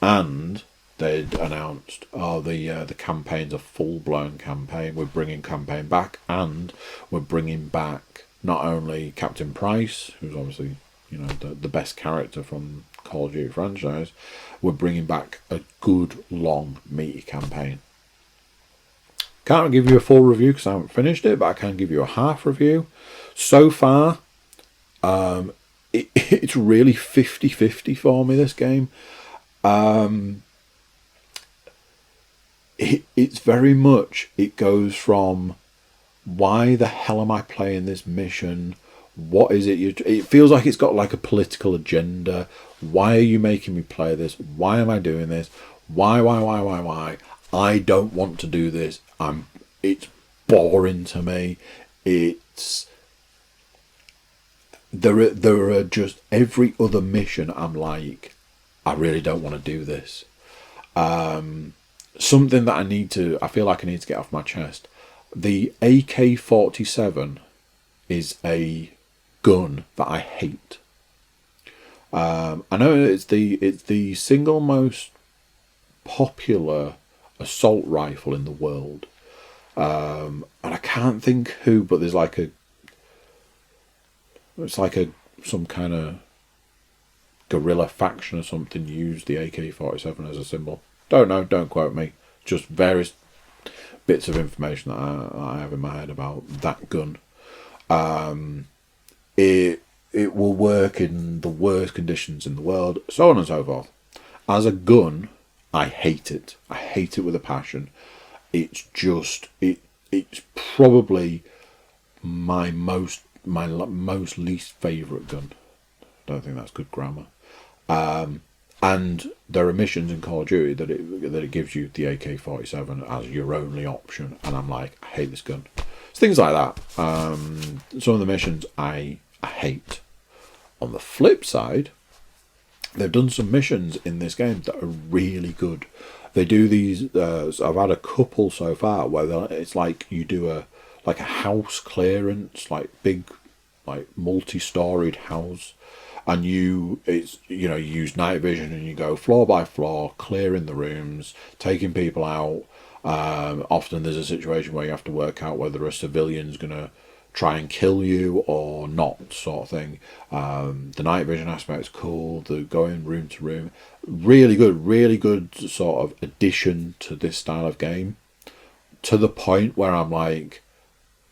and they'd announced, the campaign's a full-blown campaign. We're bringing campaign back, and we're bringing back not only Captain Price, who's obviously the best character from Call of Duty franchise, we're bringing back a good, long, meaty campaign. Can't give you a full review because I haven't finished it, but I can give you a half review. So far, it's really 50-50 for me, this game. It's very much, it goes from, why the hell am I playing this mission? What is it? It feels like it's got like a political agenda. Why are you making me play this? Why am I doing this? Why? I don't want to do this. It's boring to me. There are just every other mission. I'm like, I really don't want to do this. Something that I feel like I need to get off my chest. The AK-47 is a gun that I hate. I know it's the single most popular assault rifle in the world, and I can't think who, but there's some kind of guerrilla faction or something used the AK-47 as a symbol. Don't know, don't quote me. Just various bits of information that I have in my head about that gun. It will work in the worst conditions in the world, so on and so forth. As a gun, I hate it. I hate it with a passion. It's just it's probably my most least favourite gun. Don't think that's good grammar. And there are missions in Call of Duty that it gives you the AK-47 as your only option, and I'm like, I hate this gun. It's things like that. Some of the missions I hate. On the flip side, they've done some missions in this game that are really good. They do these. I've had a couple so far where it's like you do a house clearance, like big, like multi-storied house, and you use night vision and you go floor by floor, clearing the rooms, taking people out. Often there's a situation where you have to work out whether a civilian's gonna try and kill you or not, sort of thing. The night vision aspect is cool. The going room to room, really good sort of addition to this style of game. To the point where I'm like,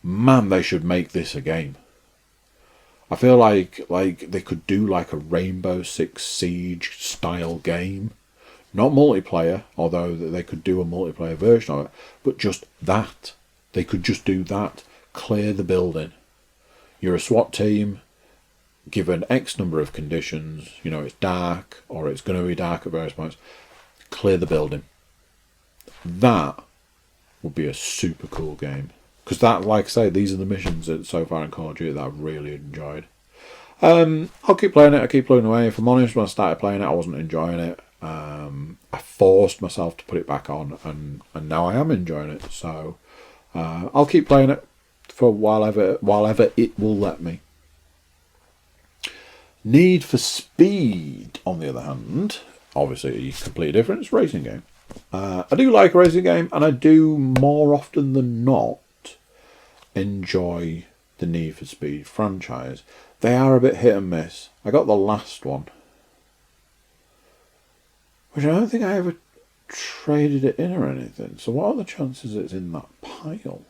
man, they should make this a game. I feel like they could do like a Rainbow Six Siege style game. Not multiplayer, although they could do a multiplayer version of it, but just that. They could just do that. Clear the building. You're a SWAT team, given X number of conditions, it's dark, or it's going to be dark at various points. Clear the building. That would be a super cool game. Because that, like I say, these are the missions that so far in Call of Duty that I've really enjoyed. I'll keep playing it. I keep plugging away. If I'm honest, when I started playing it, I wasn't enjoying it. I forced myself to put it back on, and now I am enjoying it. So I'll keep playing it for while ever it will let me. Need for Speed, on the other hand, obviously a completely different. It's a racing game. I do like a racing game, and I do more often than not enjoy the Need for Speed franchise. They are a bit hit and miss. I got the last one, which I don't think I ever traded it in or anything. So what are the chances it's in that pile?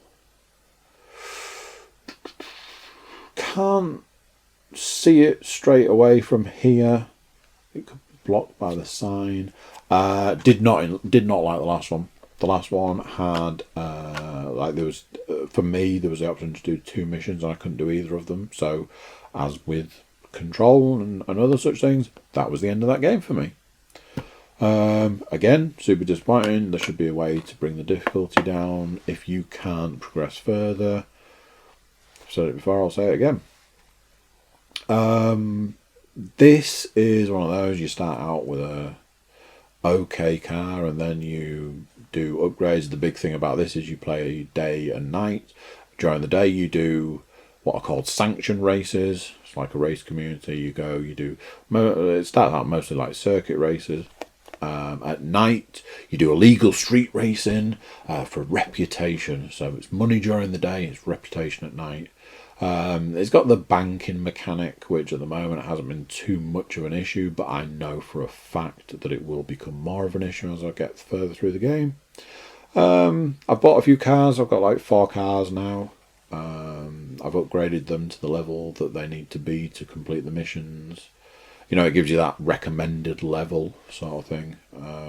Can't see it straight away from here. It could be blocked by the sign. Did not like the last one. The last one had there was for me there was the option to do 2 missions and I couldn't do either of them. So, as with Control and other such things, that was the end of that game for me. Again, super disappointing. There should be a way to bring the difficulty down if you can't progress further. I've said it before, I'll say it again. This is one of those, you start out with a okay car and then you do upgrades. The big thing about this is you play day and night. During the day you do what are called sanction races. It's like a race community. You do it starts out mostly like circuit races. At night you do illegal street racing for reputation. So it's money during the day, it's reputation at night. It's got the banking mechanic, which at the moment hasn't been too much of an issue, but I know for a fact that it will become more of an issue as I get further through the game. I've bought a few cars. I've got like 4 cars now. I've upgraded them to the level that they need to be to complete the missions. It gives you that recommended level sort of thing.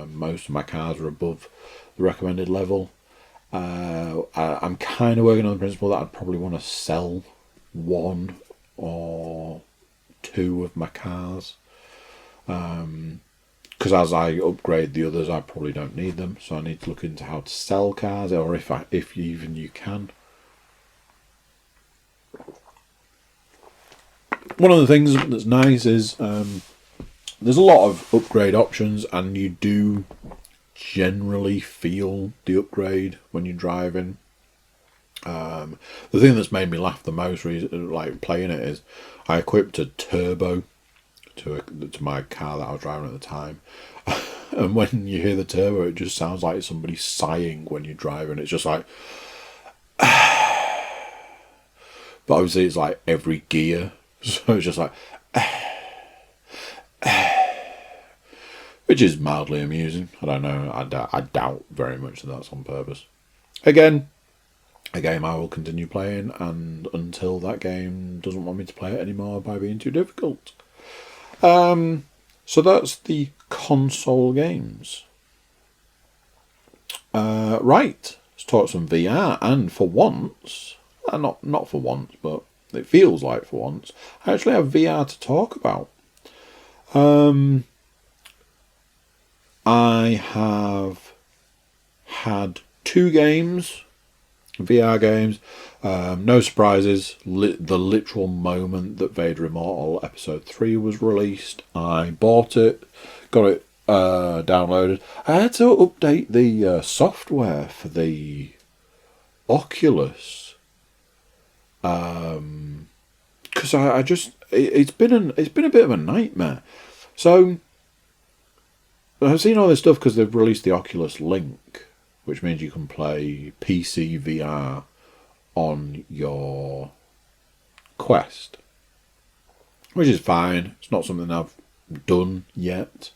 Most of my cars are above the recommended level. I'm kind of working on the principle that I'd probably want to sell 1 or 2 of my cars. Because as I upgrade the others, I probably don't need them. So I need to look into how to sell cars, or if even you can. One of the things that's nice is there's a lot of upgrade options, and you do generally feel the upgrade when you're driving. The thing that's made me laugh the most, like playing it, is I equipped a turbo to my car that I was driving at the time, and when you hear the turbo, it just sounds like somebody sighing when you're driving. It's just like, but obviously it's like every gear, so it's just like, which is mildly amusing. I don't know. I doubt very much that that's on purpose. Again, a game I will continue playing, and until that game doesn't want me to play it anymore by being too difficult. So that's the console games. Right, let's talk some VR, and for once, not for once, but it feels like for once, I actually have VR to talk about. I have had 2 games, VR games. No surprises. The literal moment that Vader Immortal Episode 3 was released, I bought it, got it downloaded. I had to update the software for the Oculus, because I just it's been a bit of a nightmare. So I've seen all this stuff because they've released the Oculus Link, which means you can play PC VR on your Quest, which is fine. It's not something I've done yet.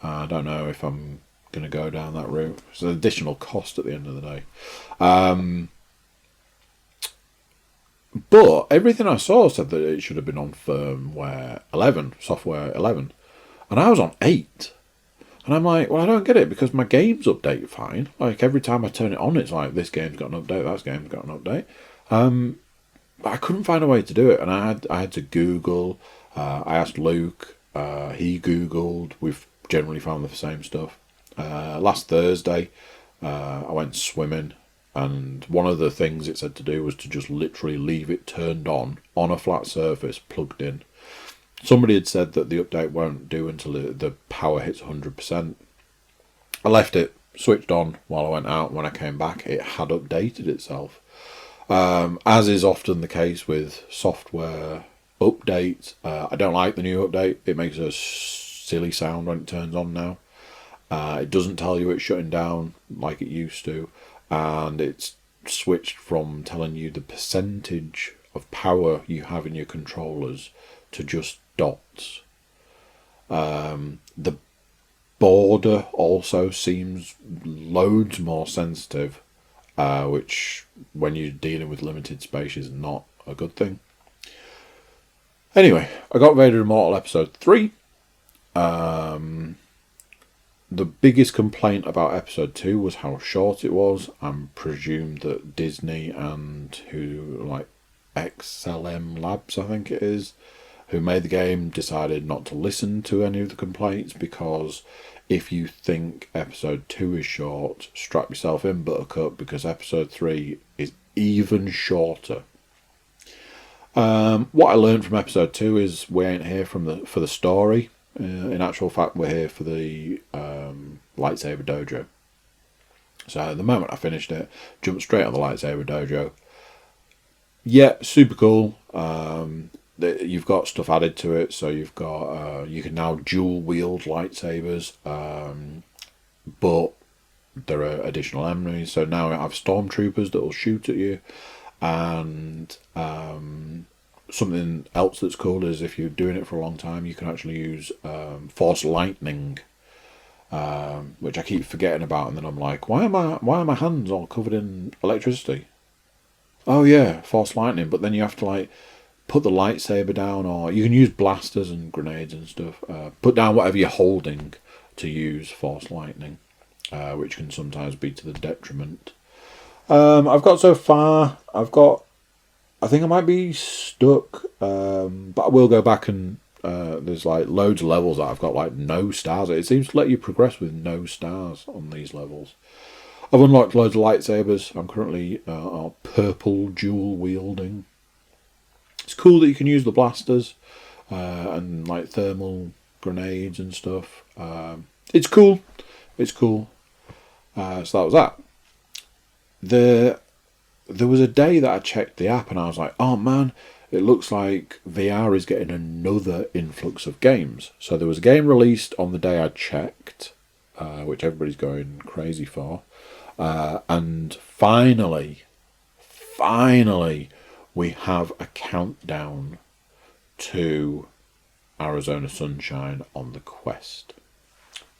I don't know if I'm going to go down that route. It's an additional cost at the end of the day. But everything I saw said that it should have been on firmware 11, software 11. And I was on 8. And I'm like, well, I don't get it, because my games update fine. Like, every time I turn it on, it's like, this game's got an update, that game's got an update. But I couldn't find a way to do it, and I had to Google. I asked Luke. He Googled. We've generally found the same stuff. Last Thursday, I went swimming, and one of the things it said to do was to just literally leave it turned on a flat surface, plugged in. Somebody had said that the update won't do until the power hits 100%. I left it switched on while I went out. When I came back, it had updated itself. As is often the case with software updates, I don't like the new update. It makes a silly sound when it turns on now. It doesn't tell you it's shutting down like it used to, and it's switched from telling you the percentage of power you have in your controllers to just dots. The border also seems loads more sensitive, which when you're dealing with limited space is not a good thing. Anyway, I got Vader Immortal Episode 3. The biggest complaint about Episode 2 was how short it was. I presume that Disney and XLM Labs, I think it is, who made the game, decided not to listen to any of the complaints, because if you think Episode 2 is short, strap yourself in, Buttercup, because Episode 3 is even shorter. What I learned from Episode 2 is we ain't here for the story. In actual fact, we're here for the lightsaber dojo. So the moment I finished it, jumped straight on the lightsaber dojo. Yeah, super cool. You've got stuff added to it, so you've got you can now dual wield lightsabers, but there are additional enemies. So now I have stormtroopers that will shoot at you, and something else that's cool is if you're doing it for a long time, you can actually use force lightning, which I keep forgetting about, and then I'm like, why are my hands all covered in electricity? Oh yeah, force lightning. But then you have to put the lightsaber down, or you can use blasters and grenades and stuff. Put down whatever you're holding to use force lightning, which can sometimes be to the detriment. I've got so far. I think I might be stuck, but I will go back and there's loads of levels that I've got no stars. It seems to let you progress with no stars on these levels. I've unlocked loads of lightsabers. I'm currently purple dual wielding. It's cool that you can use the blasters and thermal grenades and stuff. It's cool. It's cool. So that was that. There was a day that I checked the app and I was like, oh man, it looks like VR is getting another influx of games. So there was a game released on the day I checked, which everybody's going crazy for. And finally, we have a countdown to Arizona Sunshine on the Quest.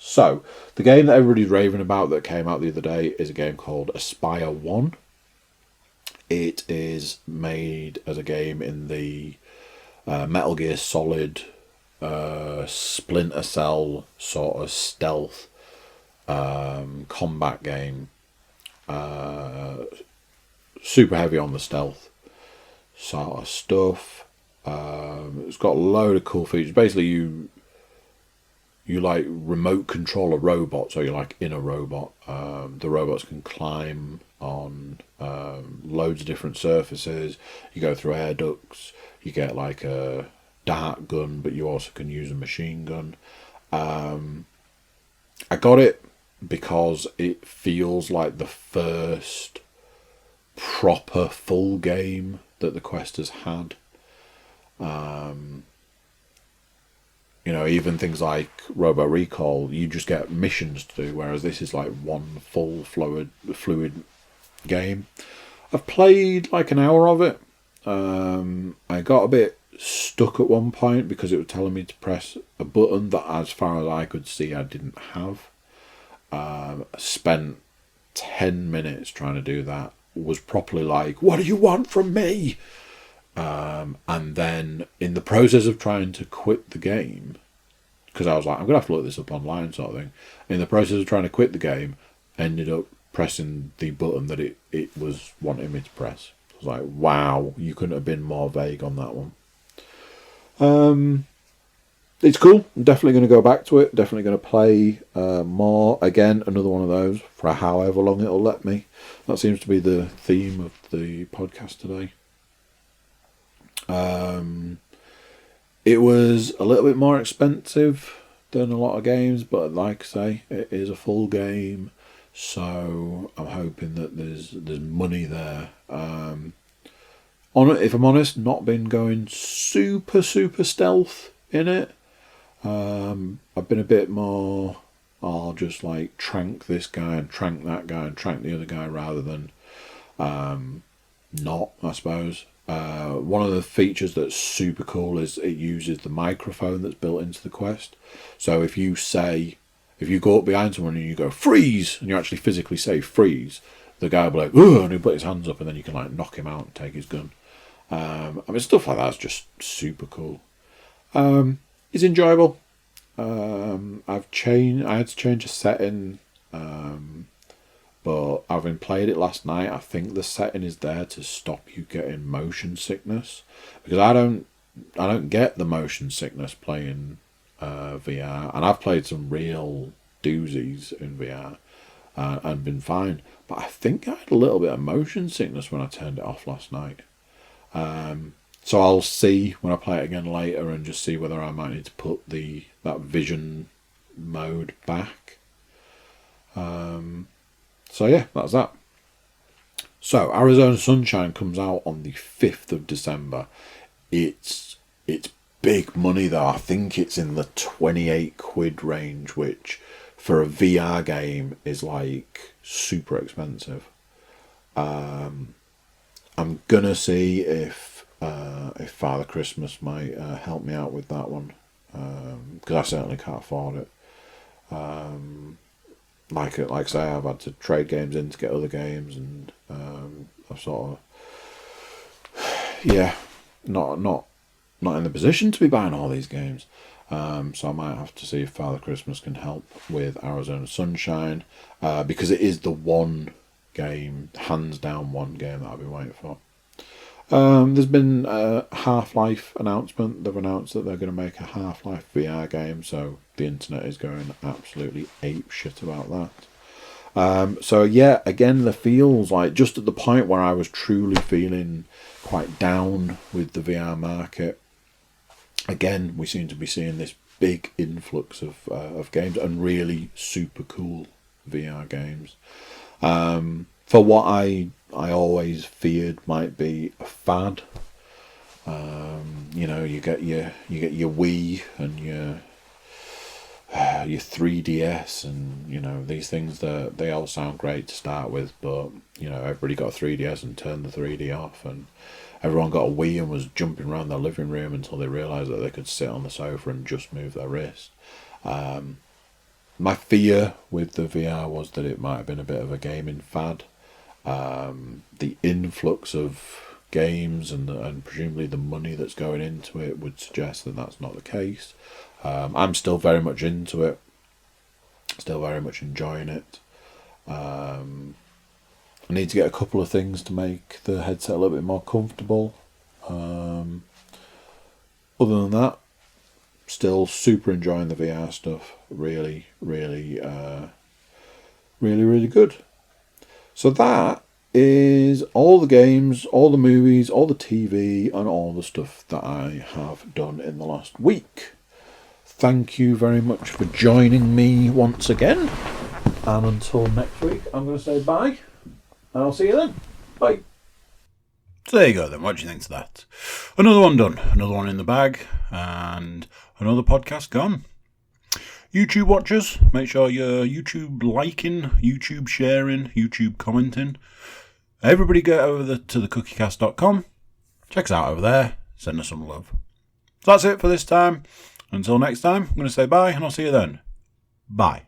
So, the game that everybody's raving about that came out the other day is a game called Aspire 1. It is made as a game in the Metal Gear Solid, Splinter Cell sort of stealth combat game. Super heavy on the stealth sort of stuff. It's got a load of cool features. Basically, you like remote control a robot, so you're like in a robot. The robots can climb on loads of different surfaces. You go through air ducts. You get like a dart gun, but you also can use a machine gun. I got it because it feels like the first proper full game that the Quest has had. Even things like Robo Recall, you just get missions to do, whereas this is like one full fluid game. I've played like an hour of it. I got a bit stuck at one point because it was telling me to press a button that, as far as I could see, I didn't have. Spent 10 minutes trying to do that. Was properly like, what do you want from me? And then in the process of trying to quit the game, because I was like, I'm going to have to look this up online sort of thing. In the process of trying to quit the game, ended up pressing the button that it was wanting me to press. I was like, wow, you couldn't have been more vague on that one. It's cool. I'm definitely going to go back to it. Definitely going to play more. Again, another one of those for however long it'll let me. That seems to be the theme of the podcast today. It was a little bit more expensive than a lot of games, but like I say, it is a full game, so I'm hoping that there's money there. If I'm honest, not been going super stealth in it. I've been a bit more, I'll just like trank this guy and trank that guy and trank the other guy rather than not, I suppose. One of the features that's super cool is it uses the microphone that's built into the Quest. So if you go up behind someone and you go freeze, and you actually physically say freeze, the guy will be like, "Ugh," and he'll put his hands up, and then you can like knock him out and take his gun. Stuff like that's just super cool. It's enjoyable. I had to change a setting. But having played it last night, I think the setting is there to stop you getting motion sickness, because I don't get the motion sickness playing VR, and I've played some real doozies in VR and been fine. But I think I had a little bit of motion sickness when I turned it off last night. So I'll see when I play it again later and just see whether I might need to put that vision mode back. So yeah, that's that. So Arizona Sunshine comes out on the 5th of December. It's big money though. I think it's in the 28 quid range, which for a VR game is like super expensive. I'm gonna see if Father Christmas might help me out with that one, because I certainly can't afford it. Like I say, I've had to trade games in to get other games, and I've sort of not in the position to be buying all these games. So I might have to see if Father Christmas can help with Arizona Sunshine, because it is the one game, hands down one game that I've been waiting for. There's been a Half-Life announcement. They've announced that they're going to make a Half-Life VR game, so the internet is going absolutely ape shit about that. So yeah, again, the feels like just at the point where I was truly feeling quite down with the VR market. Again, we seem to be seeing this big influx of games, and really super cool VR games. For what I always feared might be a fad. You get your Wii and your 3DS, and these things that they all sound great to start with, but everybody got a 3DS and turned the 3D off, and everyone got a Wii and was jumping around their living room until they realised that they could sit on the sofa and just move their wrist. My fear with the VR was that it might have been a bit of a gaming fad. The influx of games and presumably the money that's going into it would suggest that that's not the case. I'm still very much into it, still very much enjoying it. I need to get a couple of things to make the headset a little bit more comfortable. Other than that, still super enjoying the VR stuff. Really, really good. So that is all the games, all the movies, all the TV, and all the stuff that I have done in the last week. Thank you very much for joining me once again. And until next week, I'm going to say bye. And I'll see you then. Bye. So there you go then. What do you think to that? Another one done. Another one in the bag. And another podcast gone. YouTube watchers, make sure you're YouTube liking, YouTube sharing, YouTube commenting. Everybody go over to the Cookiecast.com. Check us out over there. Send us some love. So that's it for this time. Until next time, I'm going to say bye and I'll see you then. Bye.